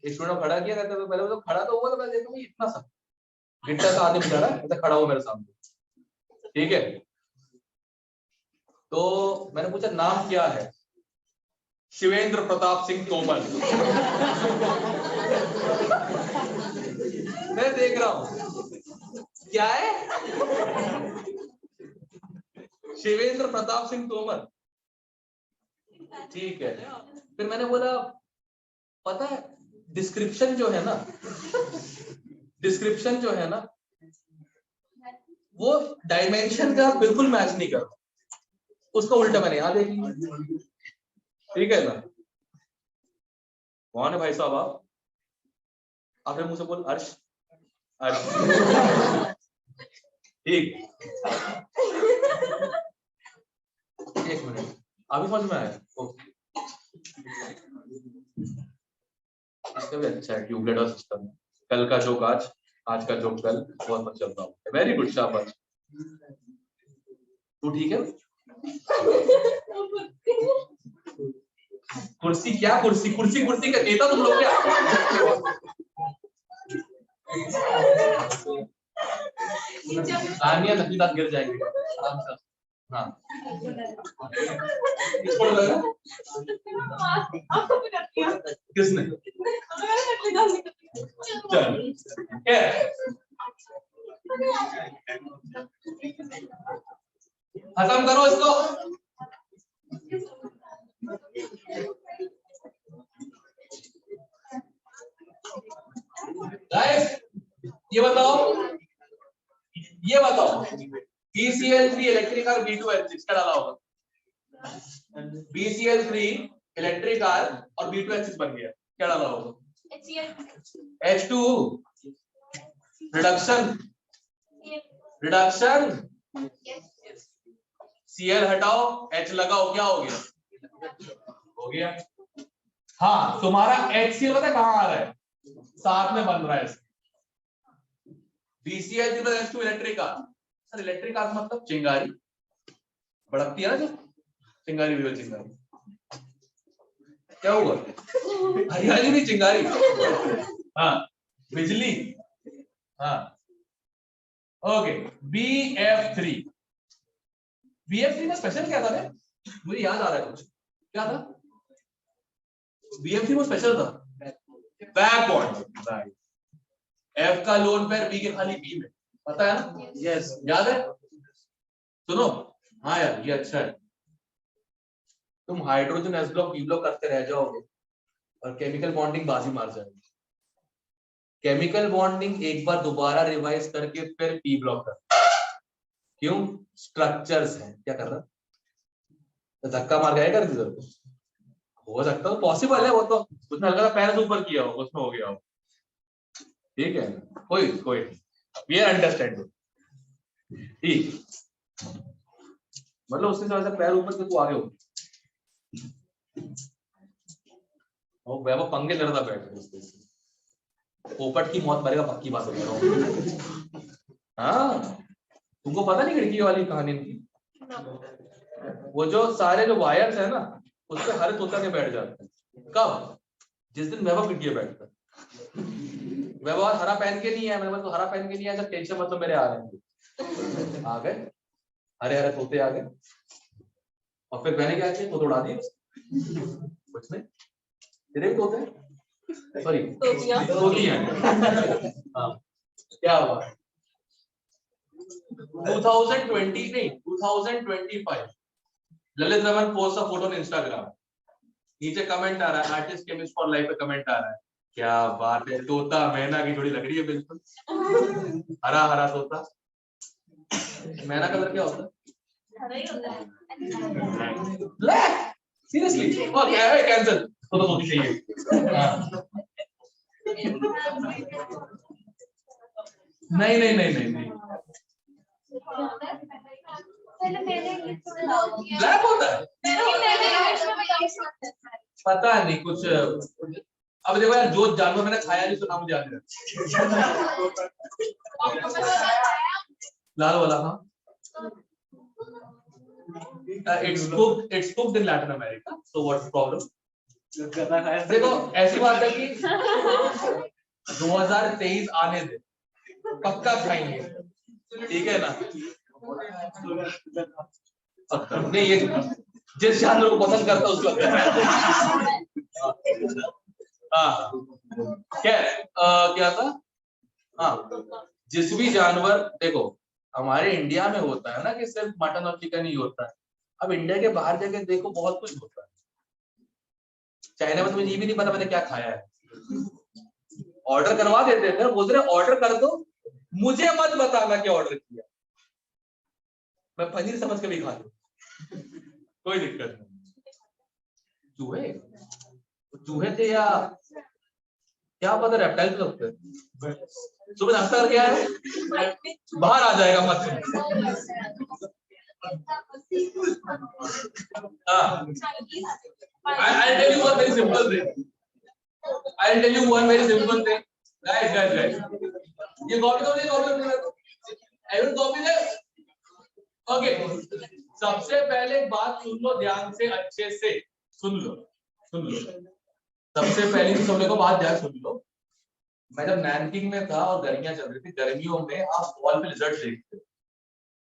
एक स्टूडेंट खड़ा किया कहते हैं, पहले तो खड़ा तो हुआ तो मैं देखूंगी इतना सा गिट्टा सा आदमी खड़ा है, ऐसे खड़ा हुआ मेरे सामने, ठीक है। तो मैंने पूछा नाम क्या है? शिवेंद्र प्रताप सिंह तोमर। मैं देख रहा हूं क्या है, शिवेंद्र प्रताप सिंह तोमर, ठीक है। फिर मैंने बोला पता है डिस्क्रिप्शन जो है ना, डिस्क्रिप्शन जो है ना वो डायमेंशन का बिल्कुल मैच नहीं कर, उसका उल्टा मैंने यहां देख लिया, ठीक है ना। कौन है भाई साहब आप? आपने मुझसे बोल अर्श, अर्श ठीक। एक मिनट अभी समझ में आया, ओके। इसका भी अच्छा है ट्यूबलेट और सिस्टम, कल का जोक आज, आज का जोक कल, बहुत अच्छा चल रहा है, वेरी गुड शाबाश। तू ठीक है? कुर्सी क्या कुर्सी, कुर्सी कुर्सी का नेता तुम लोग क्या? आनिया नफीदात गिर जाएंगे आराम से। हाँ किसको लगा? आपको भी करती हूँ। किसने? चल क्या खत्म करो इसको। गाइस ये बताओ BCl3 इलेक्ट्रिक कार B2H6 क्या डाला होगा? BCl3 इलेक्ट्रिक कार और B2H6 बन गया, क्या डाला होगा? H2 रिडक्शन, रिडक्शन Cl हटाओ H लगाओ, क्या हो गया? हो गया। हाँ तुम्हारा HCl पता है कहां आ रहा है? साथ में बन रहा है BCl3 + H2 electric car. Sir electric car मतलब चिंगारी भड़कती है ना, जो चिंगारी हुई चिंगारी, क्या हुआ? हरियाली नहीं चिंगारी, हाँ बिजली, हाँ ओके। BF3 में स्पेशल क्या था रे? मुझे याद आ रहा है कुछ, क्या था BF3 में स्पेशल था? Back bond, right. F का लोन पेयर B के खाली B में, पता है ना? यस याद है? सुनो हाँ यार ये अच्छा है, तुम hydrogen S block P block करते रह जाओगे और केमिकल बॉन्डिंग बाजी मार जाएगी। केमिकल बॉन्डिंग एक बार दोबारा रिवाइज करके फिर P ब्लॉक कर, क्यों? स्ट्रक्चर्स हैं, क्या कर रहा? तो धक्का मार गया कर किधर को, हो सकता है पॉसिबल है, वो तो उसने हल्का पैर ऊपर किया हो उसमें हो गया हो, ठीक है कोई कोई वी आर अंडरस्टैंड, ठीक मतलब उसके साथ पैर ऊपर से तू आगे हो और वह पंगे लड़ता बैठ, पोपट की मौत मरेगा पक्की बात हो रहा हूँ। हाँ तुमको पता नहीं खिड़की वाली कहानी की? वो जो सारे जो वायर्स है ना उस पे हरे तोता के बैठ जाते हैं, कब? जिस दिन वैभव खिड़की बैठता है। वैभव हरा पहन के नहीं है, मैंने तो हरा पहन के नहीं है, टेंशन मतलब मेरे आ रहे हैं, आ गए हरे हरे तोते आ गए और फिर मैंने क्या किया, तो उड़ा दिए कुछ नहीं, तेरे भी तोते सॉरी तोतियां हाँ क्या हुआ 2020 नहीं 2025 Lalit Raman post a photo on Instagram, नीचे कमेंट आ रहा है आर्टिस्ट केमिस्ट फॉर लाइफ पे कमेंट आ रहा है, क्या बात है, तोता मैना की जोड़ी लग रही है बिल्कुल, हरा हरा तोता। मैना कलर क्या होता है? हरा ही होता है। ब्लैक, सीरियसली ओके है कैंसिल, तो होती चाहिए। नहीं नहीं नहीं नहीं नहीं ब्लैक होता है, पता नहीं कुछ, अब देखो यार जो जानवर मैंने खाया नहीं तो नाम मुझे याद नहीं, लाल वाला हाँ, it's cooked in Latin America, so what's the problem? देखो ऐसी बात है कि 2023 आने दे, पक्का खाएंगे, ठीक है ना? पक्का नहीं, ये जिस जानवर को पसंद करता है उसको हाँ क्या था हाँ, जिस भी जानवर देखो हमारे इंडिया में होता है ना कि सिर्फ मटन और चिकन ही होता है, अब इंडिया के बाहर जाके देखो बहुत कुछ होता है। चाइना में तो मुझे ये भी नहीं पता मैंने क्या खाया है, ऑर्डर करवा देते थे, बोल रहे ऑर्डर कर दो, मुझे मत बताना क्या ऑर्डर किया, मैं पनीर समझ के भी खा लूं, कोई दिक्कत नहीं। चूहे थे या क्या पता रेप्टाइल लगते हैं। सुबह नाश्ता करके आया, बाहर आ जाएगा मत। I'll tell you one very simple thing. I'll tell you one very simple thing. Guys. ये कॉपी तो नहीं, copy everyone copy there? Okay. सबसे पहले बात सुन लो ध्यान से, अच्छे से सुन लो। सबसे पहले तो सब लोगों को बात ध्यान सुन लो। मैं जब नैनकिंग में था और गर्मियां चल रही थी, गर्मियों में आप वॉल पे लिजर्ड देखते,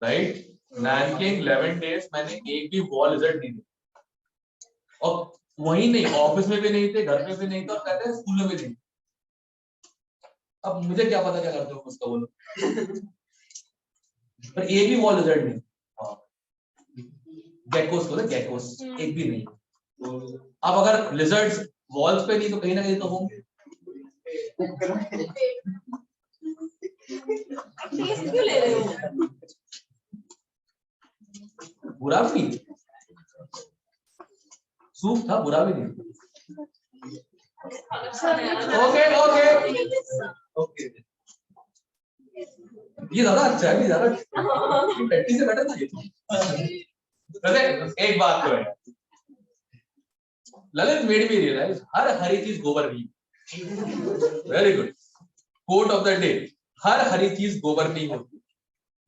राइट? नैनकिंग 11 डेज मैंने एक भी वॉल लिजर्ड नहीं देखा, और वही नहीं ऑफिस में भी नहीं थे, घर में भी नहीं था, और कहते हैं स्कूल में भी नहीं। अब मुझे क्या पता क्या करते हो उसका, बोलो। पर एक भी वॉल लिजर्ड नहीं, गेकोस को ना, गेकोस एक भी नहीं। अब अगर लिजर्ड्स वॉल्स पे नहीं तो कहीं ना कहीं तो होंगे। क्यों ले रहे हो? बुरा भी नहीं, सूप था, बुरा भी नहीं। ओके ये ज्यादा अच्छा है, ज्यादा पेटी से बेटर था ये। एक बात तो है, ललित मेड मी रियलाइज हर हरी चीज गोबर नहीं। Very good quote of the day, हर हरी चीज गोबर नहीं होती।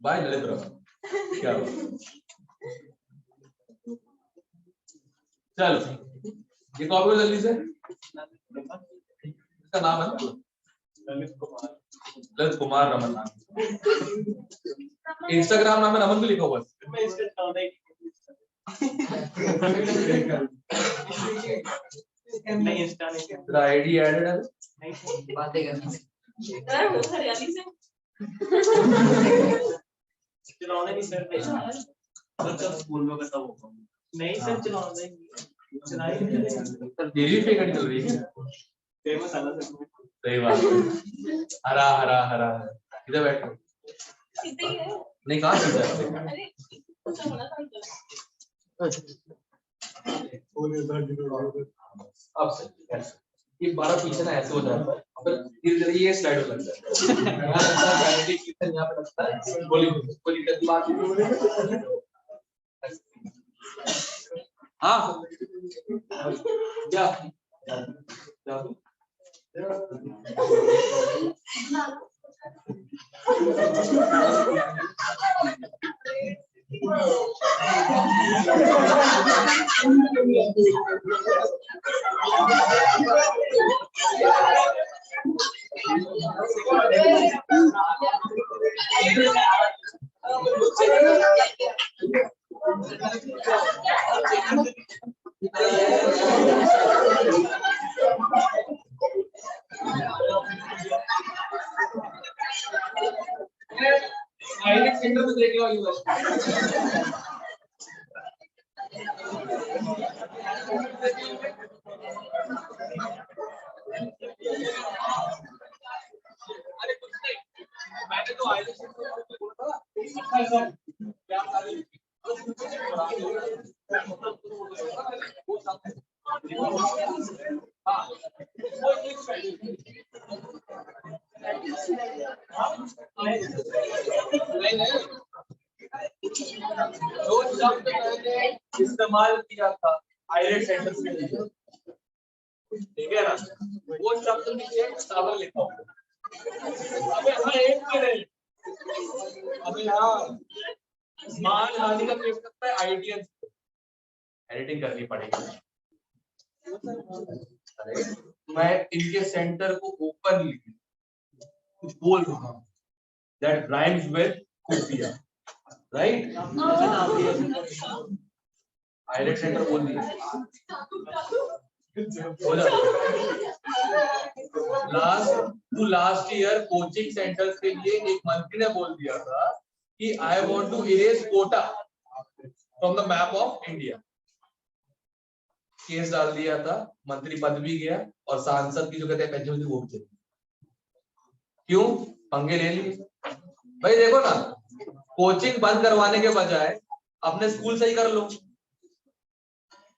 बाय ललित रमन। क्या चलो ये कॉपी जल्दी से, इसका नाम है ललित कुमार रमन नाम, इंस्टाग्राम नाम है रमन भी लिखा हुआ है। आईडी एडेड है, बातें करना हरियाली से चलाने नहीं सर, स्कूल में करता होगा नहीं सर, चलाने चलाई तेरी पे कड़ी चल रही है, फेमस आना सर। सही बात है। हरा हरा हरा इधर बैठो, सीधे ही है। नहीं कहाँ सीधा है? अरे कुछ होना था इधर। अब से ये 12 पीछे ना ऐसे हो जाता है, फिर धीरे धीरे ये स्लाइड हो लगता है। यहाँ पे लगता है गोली की बात। हाँ क्या न्यूज़ देख लो यूएस। अरे कुछ नहीं, मैंने तो आईएलटीएस बोला था क्या जो शब्द मैंने इस्तेमाल किया था आईलेट सेंटर के लिए, ठीक है ना, वो शब्द नीचे सावर लिखा होगा। अबे हाँ एक मिनट, अबे हाँ मान हानि का पेश करता है आईटीएस, एडिटिंग करनी पड़ेगी। अरे मैं इनके सेंटर को ओपनली कुछ बोल रहा हूँ दैट राइम्स विद खुफिया, राइट? आईलेट सेंटर बोल दिया हो लास्ट ईयर कोचिंग सेंटर के लिए एक मंत्री ने बोल दिया था कि I want to erase Kota from the map of India. Case डाल दिया था, मंत्री पद भी गया और सांसद की जो कहते हैं पेंशन वो भी चली। क्यों? पंगे ले लिए भाई। देखो ना, कोचिंग बंद करवाने के बजाय अपने स्कूल सही कर लो।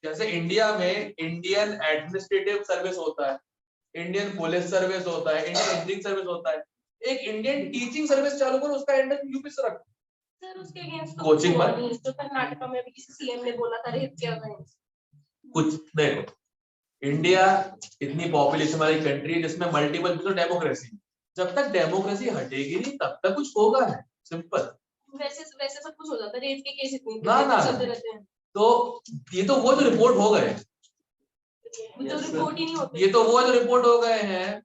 जैसे इंडिया में इंडियन एडमिनिस्ट्रेटिव सर्विस होता है, इंडियन पुलिस सर्विस होता है, इंडियन इंजीनियरिंग सर्विस होता है, एक इंडियन टीचिंग सर्विस चालू करो, उसका एंडल यूपी से रखो। सर उसके अगेंस्ट कोचिंग बंद, तो कर्नाटक में भी किसी सीएम ने बोला था रेप किया था। कुछ देखो, इंडिया इतनी पॉपुलेशन वाली कंट्री है जिसमें मल्टीपल डेमोक्रेसी, जब तक डेमोक्रेसी हटेगी नहीं तब तक कुछ होगा नहीं, सिंपल। वैसे सब कुछ हो जाता है, रेप के केस इतने ना चलते रहते हैं। तो ये तो वो जो रिपोर्ट हो गए, जो रिपोर्ट ही नहीं होती, ये तो वो जो रिपोर्ट हो गए हैं।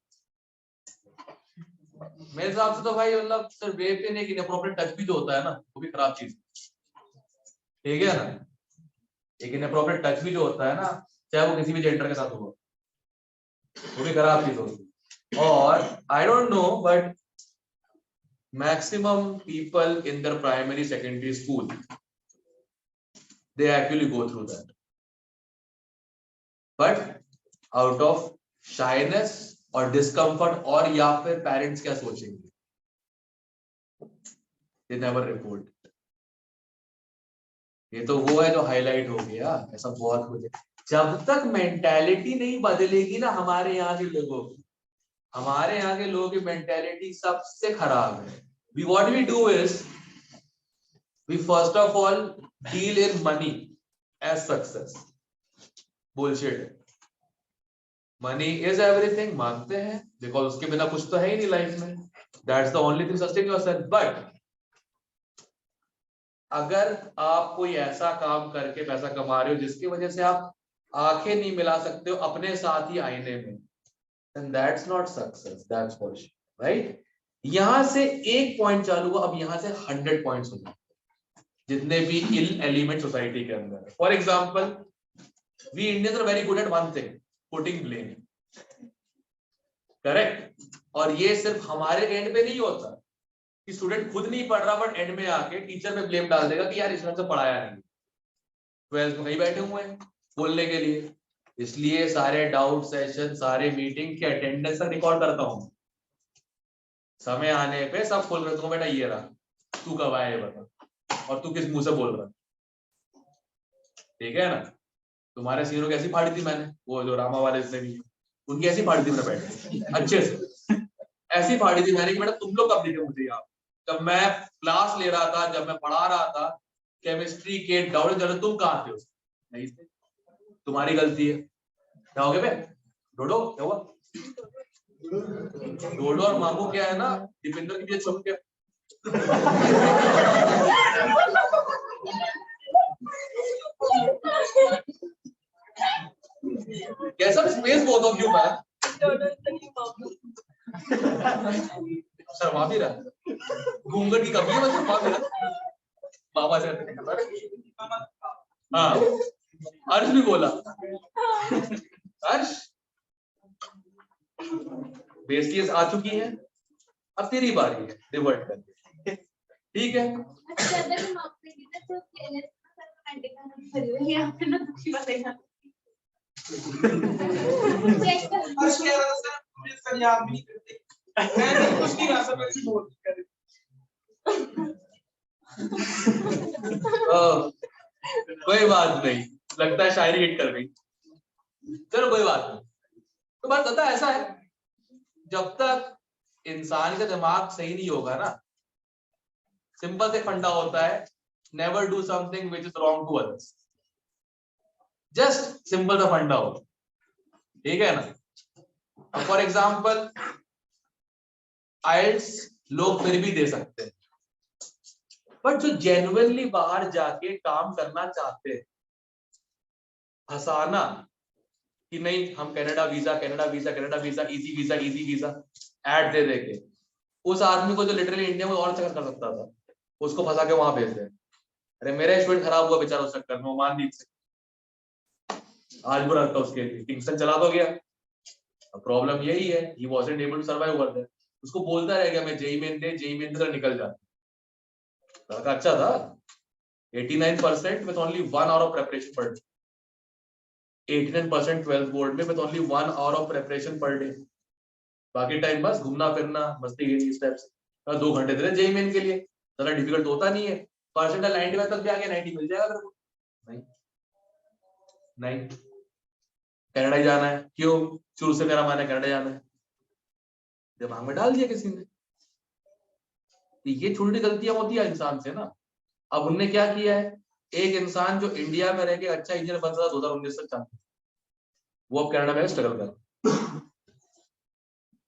मेरे हिसाब से तो भाई मतलब सिर्फ रेप ही नहीं कि इनअप्रोप्रिएट टच भी जो होता है ना, वो भी खराब चीज, ठीक है ना। एक इनअप्रोप्रिएट टच भी जो होता है ना, चाहे वो किसी भी जेंडर के साथ हो, वो भी खराब चीज होती है। और I don't know but maximum people in their primary secondary school they actually go through that, but out of shyness or discomfort और या फिर पेरेंट्स क्या सोचेंगे, they never report। ये तो वो है जो हाईलाइट हो गया, ऐसा बहुत कुछ है। जब तक मेंटालिटी नहीं बदलेगी ना हमारे यहाँ के लोगों की, हमारे यहाँ के लोगों की मेंटालिटी सबसे खराब है। what we do is we first of all deal in money as success, bullshit। money is everything मानते हैं, because उसके बिना कुछ तो है ही नहीं लाइफ में, that's the only thing sustain yourself। but अगर आप कोई ऐसा काम करके पैसा कमा रहे हो जिसकी वजह से आप आंखें नहीं मिला सकते हो अपने साथ ही आईने में, then that's not success, that's bullshit, right? यहां से एक पॉइंट चालू हुआ, अब यहां से 100 पॉइंट्स हो गए जितने भी इल एलिमेंट सोसाइटी के अंदर। For example, we Indians are very good at one thing, putting blame, correct. और ये सिर्फ हमारे एंड पे नहीं होता कि स्टूडेंट खुद नहीं पढ़ रहा बट एंड में आके टीचर पे ब्लेम डाल देगा कि यार इस से पढ़ाया नहीं, 12th में कहीं बैठे हुए हैं बोलने के लिए। इसलिए सारे डाउट सेशन, सारे मीटिंग के अटेंडेंस तक रिकॉर्ड करता हूँ, समय आने पे सब खोल रहे, बेटा ये रहा, तू कब आया ये बता, और तू किस मुंह से बोल रहा, ठीक है ना। तुम्हारे सीनियर की ऐसी फाड़ी थी मैंने, वो जो रामा वाले से भी, उनकी ऐसी फाड़ी थी मैंने बैठ के अच्छे से, ऐसी फाड़ी थी मैंने कि बेटा तुम लोग कब दिखे मुझे यहाँ, जब मैं क्लास ले रहा था, जब मैं पढ़ा रहा था केमिस्ट्री के डाउट, जब तुम कहाँ थे उसमें, नहीं थे, तुम्हारी गलती है। क्या हो गया बे डोडो, क्या हुआ? डोडो और मामू क्या है ना, दीपेंद्र के पीछे छुप के कैसा स्पेस बहुत हो क्यों मैं शर्मा भी रहा, घूंघट की कमी है, मैं शर्मा भी रहा, बाबा से हाँ। अर्श भी बोला, अर्श बेस केस आ चुकी है, अब तेरी बारी है रिवर्ट करने। ठीक है, अच्छा अगर हम आपसे गिरते तो कहने सर एंटीना खड़ी हुई है आपने दुखी बताया चेक कर हर्ष कह रहा था सर मुझे सर याद भी नहीं करते मैं कुछ नहीं कर सकता इसी बोल कर कोई बात नहीं, लगता है शायरी हिट कर गई, चलो कोई बात नहीं। तो बात पता ऐसा है, जब तक इंसान का दिमाग सही नहीं होगा ना, सिंपल से फंडा होता है, never do something which is wrong to others, just simple सा फंडा हो, ठीक है ना। फॉर एग्जाम्पल आइल्स लोग फिर भी दे सकते हैं, बट जो जेन्युइनली बाहर जाके काम करना चाहते हैं, हंसाना कि नहीं हम Canada visa Canada visa Canada visa easy visa ad दे के, उस आदमी को जो लिटरली इंडिया में और चक्कर कर सकता था, उसको फंसा के वहां भेज दे। अरे मेरा स्टूडेंट खराब हुआ बेचारा उस चक्कर में, ओमानदीप से आज बुरा लगता उसके लिए, किंगस्टन चला तो गया। प्रॉब्लम यही है, he wasn't able to survive over there, उसको बोलता रह गया मैं जेई मेन से निकल जा, लड़का अच्छा था, 89% with only 1 hour of preparation per day, 89% 12th board में with only 1 hour of preparation per day, बाकी टाइम बस घूमना फिरना मस्ती गिरी इस टाइप से। 2 घंटे दे रहे जेई मेन के लिए, ज़्यादा डिफिकल्ट होता नहीं है, परसेंटाइल 95 तक भी आ गया, 90 मिल जाएगा तेरे को। नहीं कनाडा ही जाना है, क्यों, शुरू से मेरा मन है कनाडा जाना है, दिमाग में डाल दिया किसी ने। ये छोटी गलतियां होती है इंसान से ना। अब उनने क्या किया है, एक इंसान जो इंडिया में रह के अच्छा इंजीनियर बन रहा 2019 तक चाहता, वो अब कनाडा में स्ट्रगल कर,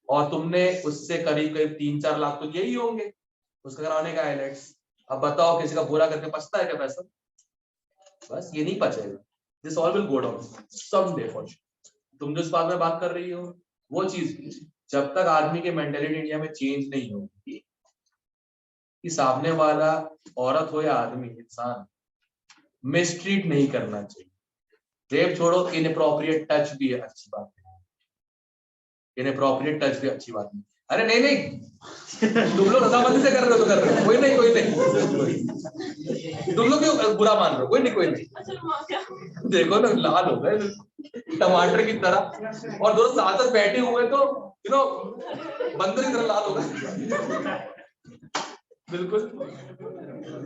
और तुमने उससे करीब करीब 3-4 लाख तो यही होंगे उसका कराने का आइलेट्स। अब बताओ किसी का बुरा करके पछता है क्या पैसा? बस ये नहीं पचेगा, this all will go down someday for sure. तुम जो इस बात में बात कर रही हो वो चीज, जब तक आदमी के मेंटालिटी इंडिया में चेंज नहीं होगी कि सामने वाला औरत हो या आदमी, इंसान मिसट्रीट नहीं करना चाहिए। रेप छोड़ो, इनअप्रोप्रिएट टच भी है अच्छी बात है, इनअप्रोप्रिएट टच भी अच्छी बात नहीं। अरे नहीं नहीं तुम लोग रजामंदी से कर रहे हो तो कर रहे हो, कोई नहीं कोई नहीं, तुम लोग क्यों बुरा मान रहे हो, कोई नहीं कोई नहीं। देखो ना लाल हो गए टमाटर की तरह, और दोनों साथ साथ बैठे हुए तो यू नो बंदर की तरह लाल हो गए बिल्कुल।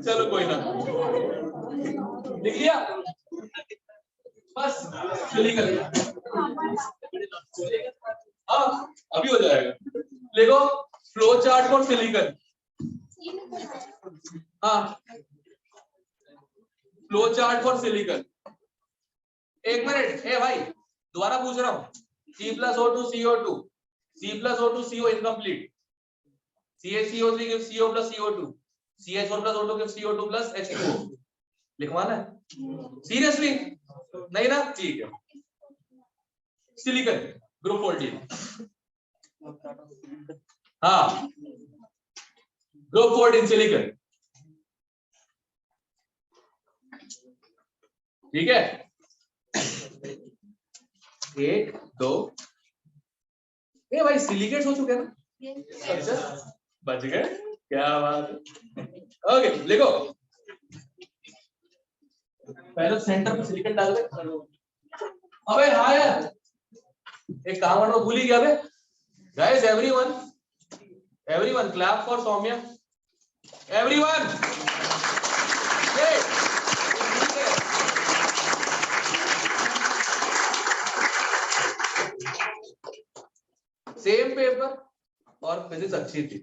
चलो कोई ना, लिख लिया बस, चलिए कर, हाँ अभी हो जाएगा। देखो फ्लो चार्ट फॉर सिलिकॉन, हाँ फ्लो चार्ट फॉर सिलिकॉन। एक मिनट, ए भाई दोबारा पूछ रहा हूँ, C+O2 CO2, C+O2 CO incomplete, CaCO3 gives CO plus CO2, CH4 plus O2 gives CO2 plus H2O, लिखवाना है सीरियसली? नहीं ना, ठीक है। सिलिकॉन ग्रुप 14, हाँ ग्रुप 14 सिलिकॉन, ठीक है। 1 2 ए भाई सिलिकेट्स हो चुके हैं ना, अच्छा बच गए, क्या बात है। ओके लिखो, पहले सेंटर पे सिलिकॉन डाल दे। अबे हाँ यार एक काम करना भूल ही गया बे। Guys everyone clap for Saumya, everyone. Same paper और फिजिक्स अच्छी थी,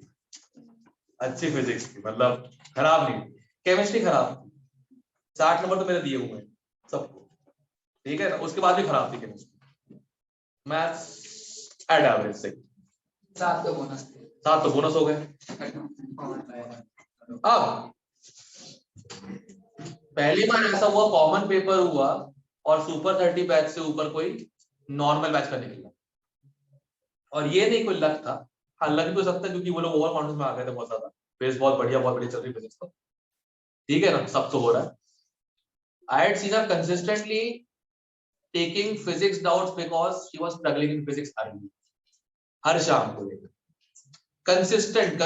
अच्छी फिजिक्स थी, मतलब खराब नहीं। केमिस्ट्री खराब, 60 नंबर तो मेरे दिए हुए हैं सबको, ठीक है ना, उसके बाद भी खराब थी केमिस्ट्री। मैथ्स एट एवरेज से 7 तो बोनस हो गए। अब पहली बार ऐसा हुआ कॉमन पेपर हुआ और सुपर 30 बैच से ऊपर कोई नॉर्मल बैच का निकला, और ये नहीं कोई लक था, हाँ लग भी हो सकता है क्योंकि वो लोग ओवर कॉन्फिडेंस में आ गए थे बहुत ज्यादा, बेस बहुत बढ़िया चल रही फिजिक्स तो, ठीक है ना, सब तो हो रहा है। I had seen her consistently taking physics doubts because she was struggling in physics early, हर शाम को लेकर, consistent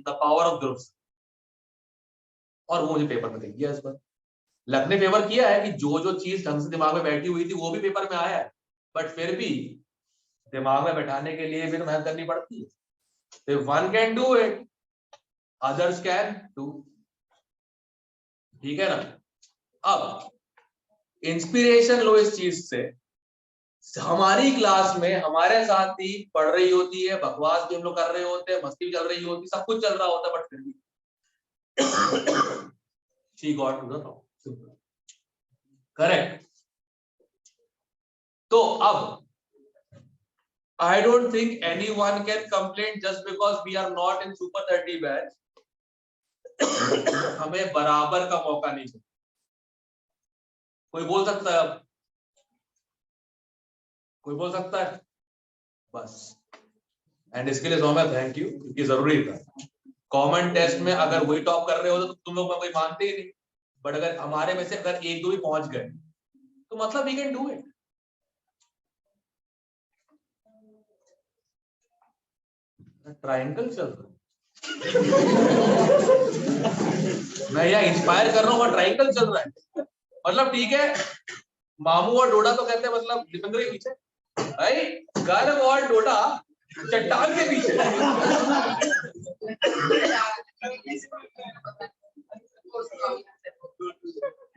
the power of groups, और वो मुझे पेपर में दिख गया इस बार। लक ने फेवर किया है कि जो जो चीज ढंग से दिमाग में बैठी हुई थी वो भी पेपर में आया है, बट फिर भी दिमाग में बैठाने के लिए भी तो मेहनत करनी पड़ती है। तो one can do it, others can do. ठीक है ना। अब इंस्पिरेशन लो इस चीज से। हमारी क्लास में हमारे साथ ही पढ़ रही होती है, बकवास भी हम लोग कर रहे होते हैं, मस्ती भी चल रही होती, सब कुछ चल रहा होता है, बट फिर भी she got to the top. Correct. तो अब I don't think anyone can complain just because we are not in Super 30 batch. हमें बराबर का मौका नहीं चाहिए। कोई बोल सकता है, अब कोई बोल सकता है बस। एंड इसके लिए सौम्या थैंक यू, क्योंकि जरूरी था। कॉमन टेस्ट में अगर वही टॉप कर रहे हो तो तुम लोग कोई मानते ही नहीं, बट अगर हमारे में से अगर एक दो भी पहुंच गए तो मतलब we can do it. Triangle चल रहा मैं यहाँ इंस्पायर कर रहा हूँ, ट्रायंगल चल रहा है। मतलब ठीक है, मामू और डोडा तो कहते हैं मतलब दीपेंद्र के पीछे, भाई गर्व और डोडा चट्टान के पीछे।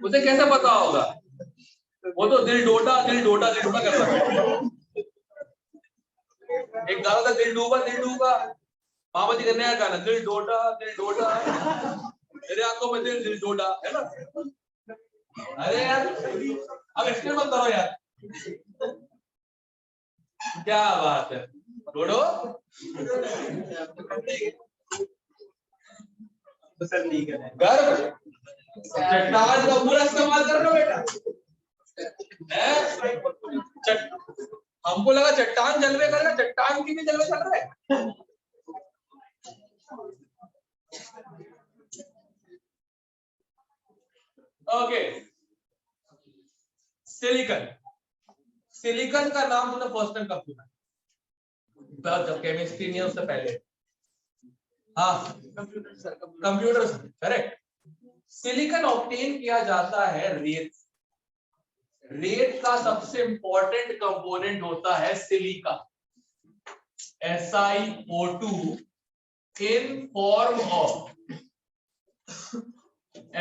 उसे कैसे पता होगा? वो तो दिल डोडा दिल डोडा दिल डोडा कर रहा है। एक गाना था दिल डूबा, मामा जी का नया गाना दिल डोडा मेरे आंखों में दिल डोडा, है ना? अरे यार अब एक्सप्लेन मत करो यार, क्या बात है डोडो। गर्व चट्टान का पूरा इस्तेमाल कर लो बेटा। हमको लगा चट्टान जलवे कर रहा, चट्टान की भी जलवे कर रहा है। Okay, silicon. सिलिकॉन का नाम तुमने फर्स्ट टाइम कब सुना? जब केमिस्ट्री नहीं है उससे पहले। हाँ कंप्यूटर, करेक्ट। सिलिकॉन ऑब्टेन किया जाता है रेत। रेत का सबसे इंपॉर्टेंट कंपोनेंट होता है silica, SiO2 in form of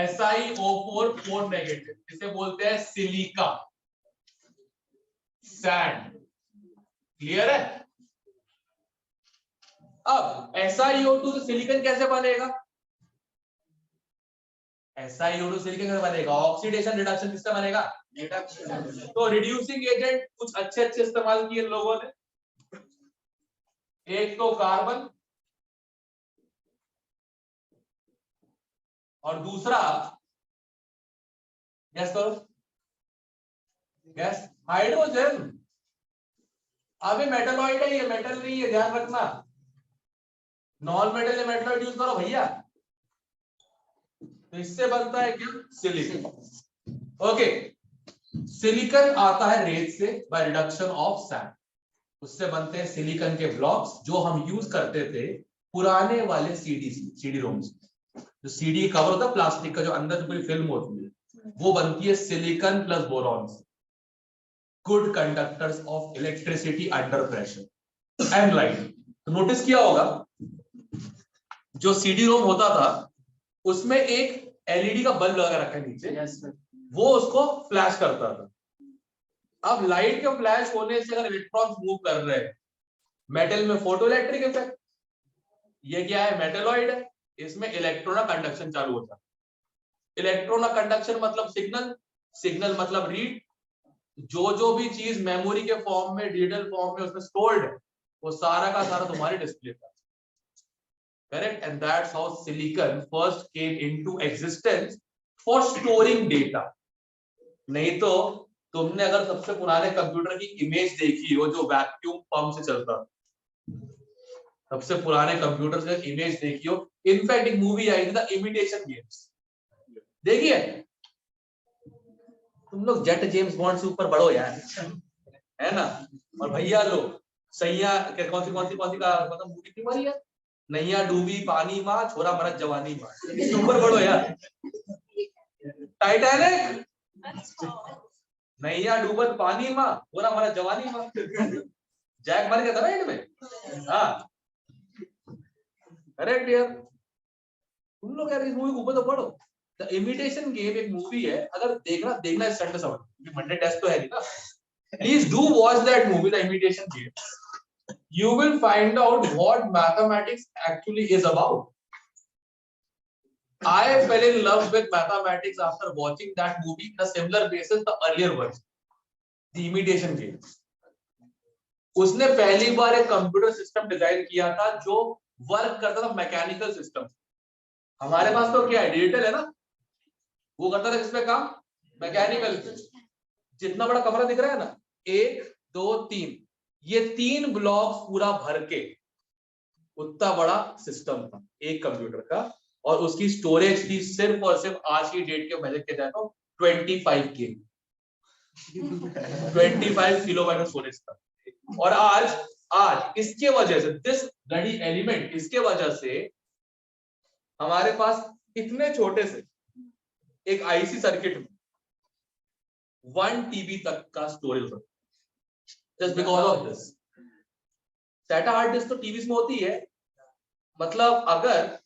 SiO4 4 negative, जिसे बोलते हैं सिलिका सैंड। क्लियर है? अब SiO2 से सिलिकॉन कैसे बनेगा? SiO2 सिलिकॉन कैसे बनेगा? ऑक्सीडेशन रिडक्शन किससे बनेगा? तो रिड्यूसिंग एजेंट कुछ अच्छे अच्छे इस्तेमाल किए लोगों ने। एक तो कार्बन और दूसरा गैस करो, गैस हाइड्रोजन। अभी मेटलॉइड है, ये मेटल नहीं है, ध्यान रखना। नॉन मेटल या मेटलॉइड यूज करो भैया। तो इससे बनता है क्या? सिलिकॉन। ओके, सिलिकॉन आता है रेत से बाय रिडक्शन ऑफ सैंड। उससे बनते हैं सिलिकॉन के ब्लॉक्स जो हम यूज करते थे पुराने वाले सीडी रोम्स। जो सीडी कवर होता है प्लास्टिक का, जो अंदर जो पूरी फिल्म होती है, वो बनती है सिलिकॉन प्लस बोरॉन से। Good conductors of electricity under pressure and light. तो नोटिस किया होगा जो सीडी रोम होता था उसमें एक एलईडी का बल्ब लगा रखा है नीचे, वो उसको फ्लैश करता था। अब लाइट के फ्लैश होने से अगर इलेक्ट्रॉन्स मूव कर रहे हैं, मेटल में फोटो इलेक्ट्रिक इफेक्ट। ये क्या है? मेटलॉइड है, इसमें इलेक्ट्रॉन कंडक्शन चालू होता है। इलेक्ट्रॉन कंडक्शन मतलब सिग्नल, सिग्नल मतलब रीड। जो भी चीज मेमोरी के फॉर्म में, डिजिटल फॉर्म में उसमें स्टोर्ड है, वो सारा का सारा तुम्हारे डिस्प्ले पर। Correct? And that's how silicon first came into existence for storing data. नहीं तो तुमने अगर सबसे पुराने कंप्यूटर की इमेज देखी हो जो वैक्यूम पंप से चलता, सबसे पुराने कंप्यूटर से इमेज देखी हो। इनफैक्ट एक मूवी आई थी द इमिटेशन गेम्स, देखिए। तुम लोग जेट जेम्स बॉन्ड से ऊपर बढ़ो यार, है ना? और भैया लोग सैया कौन सी का मतलब मूवी थी हमारी यार, नैया डूबी पानी माँ, छोरा मरत जवानी माँ, इसके ऊपर बढ़ो यार। टाइटैनिक, अच्छा नैया डूबत पानी माँ, छोरा मरत जवानी माँ। जैक मर गया था ना एंड में। हाँ करेक्ट यार। तुम लोग यार इस मूवी को ऊपर तो पढ़ो। द इमिटेशन गेम एक मूवी है, अगर देखना है संडे समझ, क्योंकि मंडे टेस्ट तो है नहीं ना। Please do watch that movie, the imitation game. You will find out what mathematics actually is about. I fell in love with mathematics after watching that movie in a similar basis, the earlier version, The Imitation Game. उसने पहली बार एक computer system design किया था जो work करता था mechanical system. हमारे पास तो क्या है, डिजिटल है ना, वो करता था किसपे काम, मैकेनिकल। जितना बड़ा कमरा दिख रहा है ना, 1 2 3, ये 3 ब्लॉक्स पूरा भर के उतना बड़ा सिस्टम था एक कंप्यूटर का, और उसकी स्टोरेज थी सिर्फ और सिर्फ आज की डेट के मेजर किया जाए तो 25 के 25 किलोबाइट स्टोरेज था। और आज इसके वजह से, दिस ब्लडी एलिमेंट, इसके वजह से हमारे पास इतने छोटे से एक आईसी सर्किट में 1 टीबी तक का स्टोरेज होता है, just because of this. SATA hard disk तो टीवी में होती है, मतलब अगर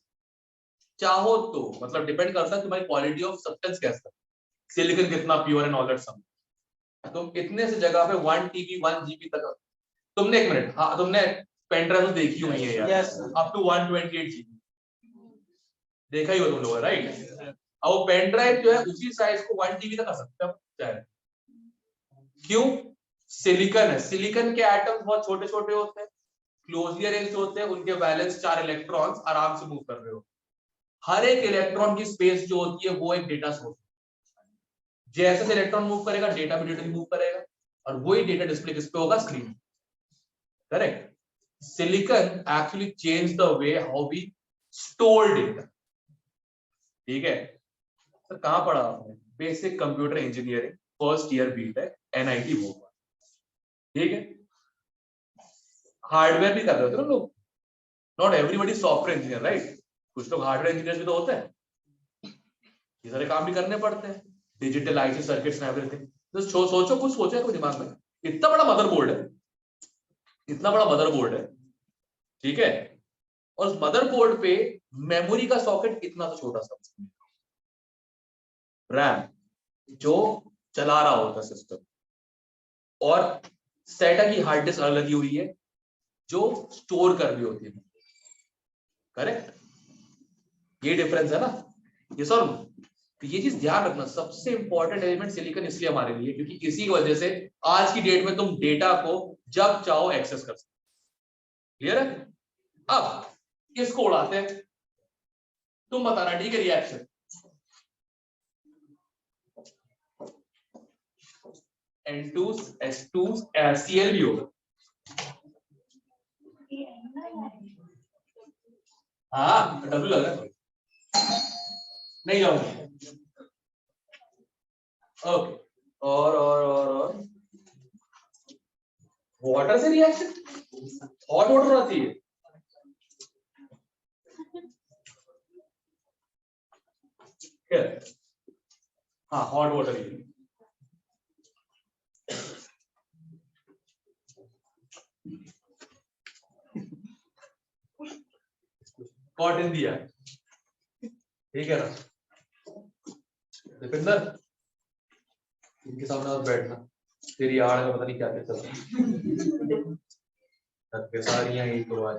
चाहो तो, मतलब डिपेंड करता है तुम्हारी क्वालिटी ऑफ सब्सटेंस कैसा, सिलिकॉन कितना pure and all that some. तुम इतने से जगह पे 1 टीबी 1 जीबी तक, तुमने एक मिनट, हाँ तुमने पेन ड्राइव देखी हुई है यार, अप टू 128 जीबी देखा ही हो तुम लोग, राइट। अब वो पेन ड्राइव जो है उसी साइज को 1 टीबी तक कर सकते हो। क्यों? सिलिकॉन है, सिलिकॉन के एटम्स बहुत छोटे छोटे होते हैं, क्लोजली अरेंज्ड होते हैं, उनके वैलेंस 4 इलेक्ट्रॉन्स आराम से मूव कर रहे हो। हर एक इलेक्ट्रॉन की स्पेस जो होती है वो एक डेटा सोर्स है। जैसे से इलेक्ट्रॉन मूव करेगा डेटा भी डेटा मूव करेगा, और वही डेटा डिस्प्ले किस पे होगा, screen. Correct. Silicon actually change the way how we store data. ठीक है सर, कहां पढ़ा आपने? Basic computer engineering, first year BTech, NIT Bhopal. ठीक है, हार्डवेयर भी कर रहे होते ना लोग, not everybody software engineer, right. कुछ लोग हार्डवेयर इंजीनियर भी तो होते हैं, ये सारे काम भी करने पड़ते हैं, digital IC circuits and everything. तो सोचो, कुछ सोचा है दिमाग में, इतना बड़ा मदरबोर्ड है, इतना बड़ा मदरबोर्ड है, ठीक है, और उस मदरबोर्ड पे मेमोरी का सॉकेट इतना सा छोटा सा, रैम जो चला रहा होता सिस्टम, और SATA की हार्ड डिस्क अलग लगी हुई है जो स्टोर कर रही होती है। करेक्ट, ये डिफरेंस है ना, ये सर। तो ये चीज ध्यान रखना, सबसे इंपॉर्टेंट एलिमेंट सिलिकॉन इसलिए हमारे लिए, क्योंकि इसी वजह से आज की डेट में तुम डेटा को जब चाहो एक्सेस कर सकते। क्लियर है? अब इसको उड़ाते हैं, तुम बताना, ठीक है, रिएक्शन। N2 S2 Cl भी होगा, हाँ डब्ल्यू लगा नहीं जाऊंगा। ओके, और वाटर से रिएक्शन, हॉट वाटर होना चाहिए। हाँ हॉट वाटर ही कॉटन दिया, ठीक है ना। दीपिंदर, इनके सामने बैठना, तेरी आड़ में पता नहीं क्या क्या चल रहा है, सारियां ही करवा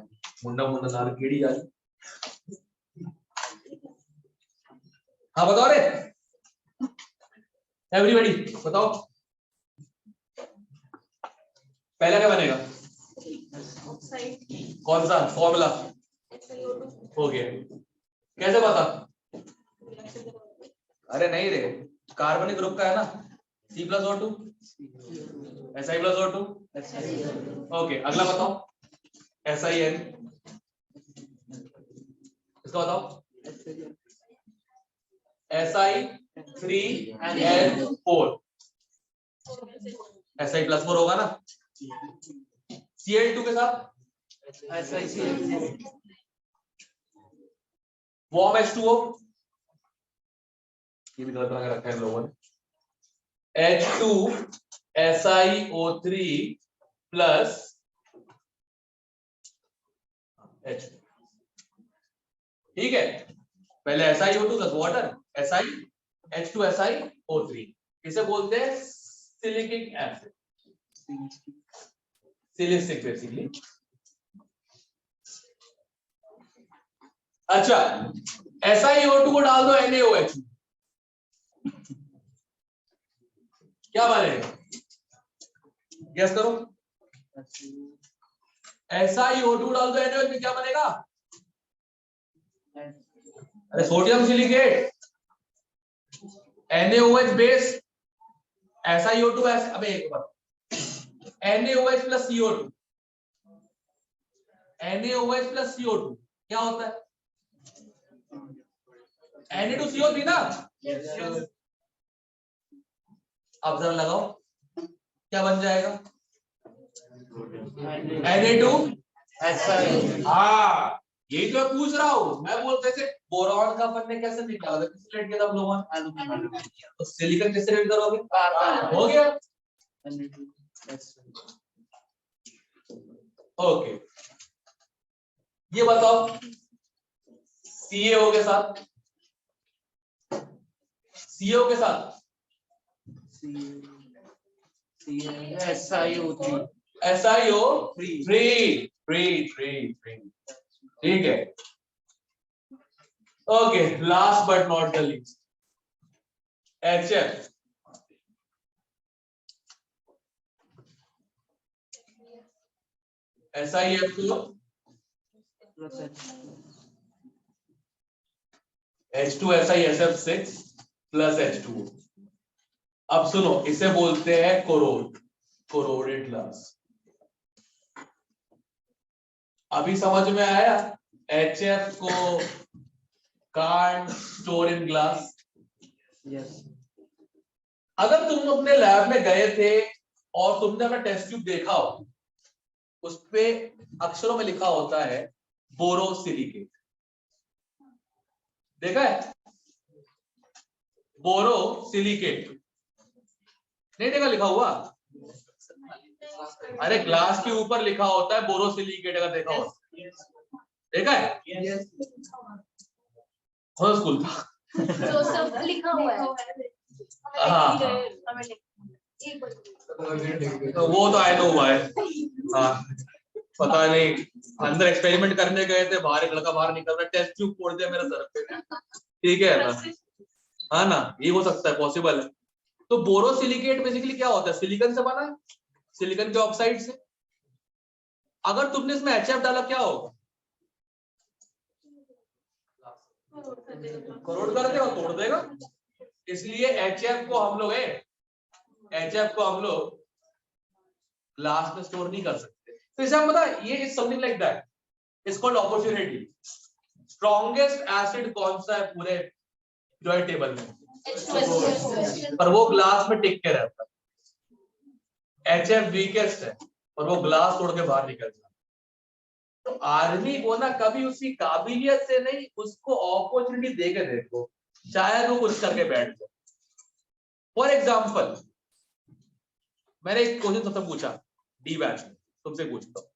मुंडा मुंडा नाल केड़ी आ। हाँ बताओ रे एवरीबॉडी, बताओ पहला क्या बनेगा, कौन सा फॉर्मूला हो गया, कैसे पता? अरे नहीं रे, कार्बनिक ग्रुप का है ना, C+O2 Si+O2। ओके, अगला बताओ, SiN, इसका बताओ, Si3N4, Si+4 होगा ना। Cl2 के साथ वार्म H2O, ये भी गलत बना के रखा है इन लोगों ने, H2SiO3 प्लस H, ठीक है। पहले SiO2 प्लस वाटर, H2SiO3, इसे बोलते हैं सिलिकिक एसिड, सिलिसिक बेसिकली। अच्छा, SiO2 को डाल दो NaOH, क्या बनेगा? गेस करो। SiO2 डाल दो NaOH में क्या बनेगा? अरे sodium silicate, NaOH base, SiO2 अबे एक बार, NaOH plus CO2, NaOH plus CO2 क्या होता है? Na2CO3 ना। अब जरा लगाओ क्या बन जाएगा? Na2, हाँ यही तो मैं पूछ रहा हूँ। मैं बोलते थे बोरॉन का अपन ने कैसे निकाला था, किस रेट किया था हम लोगों ने, तो सिलिकॉन किस रेट करोगे? हो गया। ओके, ये बताओ CaO के साथ, CO के साथ SiO3, ठीक है। Okay, last but not the least, HF, SiF2 H2SiSF6 plus H2O। अब सुनो, इसे बोलते हैं कोरोडेड ग्लास। अभी समझ में आया? HF को कांट स्टोर इन ग्लास। अगर तुम अपने लैब में गए थे और तुमने अपना टेस्ट ट्यूब देखा हो, उस पे अक्षरों में लिखा होता है बोरोसिलिकेट, देखा है? बोरोसिलिकेट नहीं देखा लिखा हुआ? अरे ग्लास के ऊपर लिखा होता है बोरोसिलिकेट, अगर देखा हो, देखा है? कौन स्कूल था? तो सब लिखा हुआ है। हाँ, तो वो तो आई नो हुआ है। हाँ, पता नहीं, अंदर एक्सपेरिमेंट करने गए थे, बाहर एक लड़का बाहर निकल रहा, टेस्ट ट्यूब फोड़ दिया मेरे सर पे, ठीक है ना? हाँ ना, ये हो सकता है, पॉसिबल है। तो बोरोसिलिकेट बेसिकली क्या होता है? सिलिकॉन से बना है, सिलिकॉन के ऑक्साइड से। अगर तुमने इसमें HF डाला क्या होगा? करोड़ कर देगा, तोड़ देगा। इसलिए HF को हम लोग ग्लास में स्टोर नहीं कर सकते। तो इसे हम बता, ये is something like that, it's called opportunity. Strongest acid कौन सा है पूरे पीरियोडिक टेबल में? पर वो ग्लास में टिक के रहता है। HF वीकेस्ट है और वो ग्लास तोड़ के बाहर निकल जाता है। तो आर्मी को ना कभी उसकी काबिलियत से नहीं, उसको अपॉर्चुनिटी दे के देखो, शायद वो कुछ करके बैठ जाए। फॉर एग्जाम्पल, मैंने एक क्वेश्चन सबसे पूछा डी बैच में, तुमसे पूछता हूँ,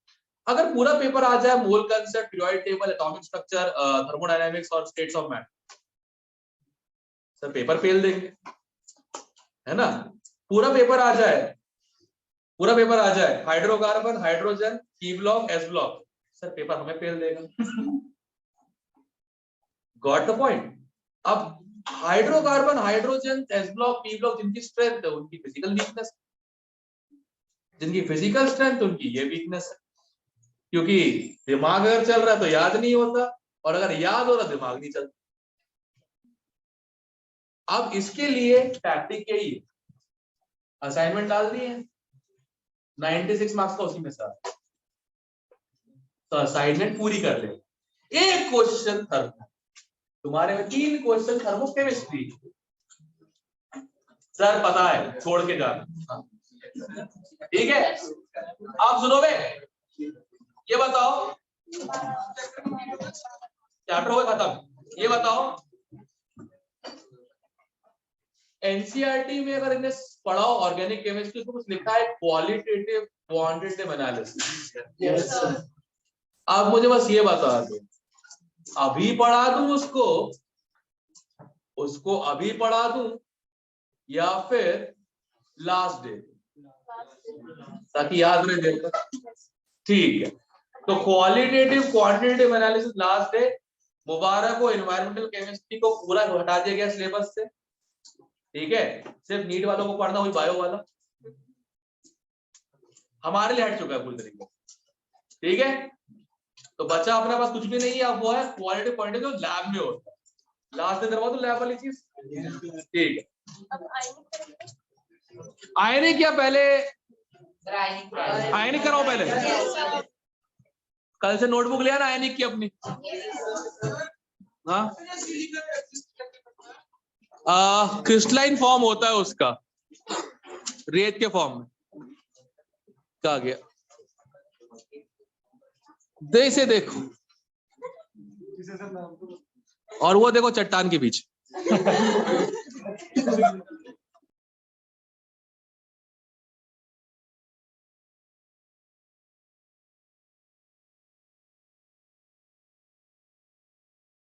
अगर पूरा पेपर आ जाए mole concept, periodic table, atomic structure, thermodynamics और states of matter, sir paper fail देंगे, है ना? पूरा पेपर आ जाए hydrocarbon, hydrogen, P block, S block, sir paper हमें फेल देगा। Got the point? अब hydrocarbon, hydrogen, S block, P block जिनकी स्ट्रेंथ है उनकी फिजिकल वीकनेस, जिनकी फिजिकल स्ट्रेंथ उनकी ये वीकनेस है, क्योंकि दिमाग अगर चल रहा है तो याद नहीं होता, और अगर याद हो रहा दिमाग नहीं चलता। अब इसके लिए टैक्टिक यही है, असाइनमेंट डाल दी है 96 मार्क्स का, उसी में से तो असाइनमेंट पूरी कर ले। एक क्वेश्चन थर्मो, तुम्हारे में 3 क्वेश्चन थर्मो केमिस्ट्री, सर पता है, छोड़ के जाना, ठीक है? आप सुनोगे? ये बताओ, चैप्टर हो गया खत्म, ये बताओ एनसीईआरटी में अगर इन्हें पढ़ा हो ऑर्गेनिक केमिस्ट्री तो कुछ लिखा है क्वालिटेटिव क्वांटिटेटिव एनालिसिस। आप मुझे बस ये बता दो अभी पढ़ा दूं उसको अभी पढ़ा दूं या फिर लास्ट डे ताकि याद रहे देर तक। ठीक है तो qualitative quantitative analysis last day. मुबारक को एनवायरमेंटल केमिस्ट्री को पूरा हटा दिया गया सिलेबस से। ठीक है सिर्फ नीट वालों को पढ़ना वही बायो वाला हमारे लिए हट चुका है पूरी तरीके से। ठीक है तो बच्चा अपने पास कुछ भी नहीं है अब वो है क्वालिटी पॉइंट जो लैब में होता है। लास्ट में करवा दो लैब वाली चीज। ठीक है आयनिक क्या पहले आयनिक कराओ पहले। कल से नोटबुक लिया ना आयनिक की अपनी। हाँ क्रिस्टलाइन फॉर्म होता है उसका रेत के फॉर्म में। क्या गया दे इसे देखो और वो देखो चट्टान के बीच।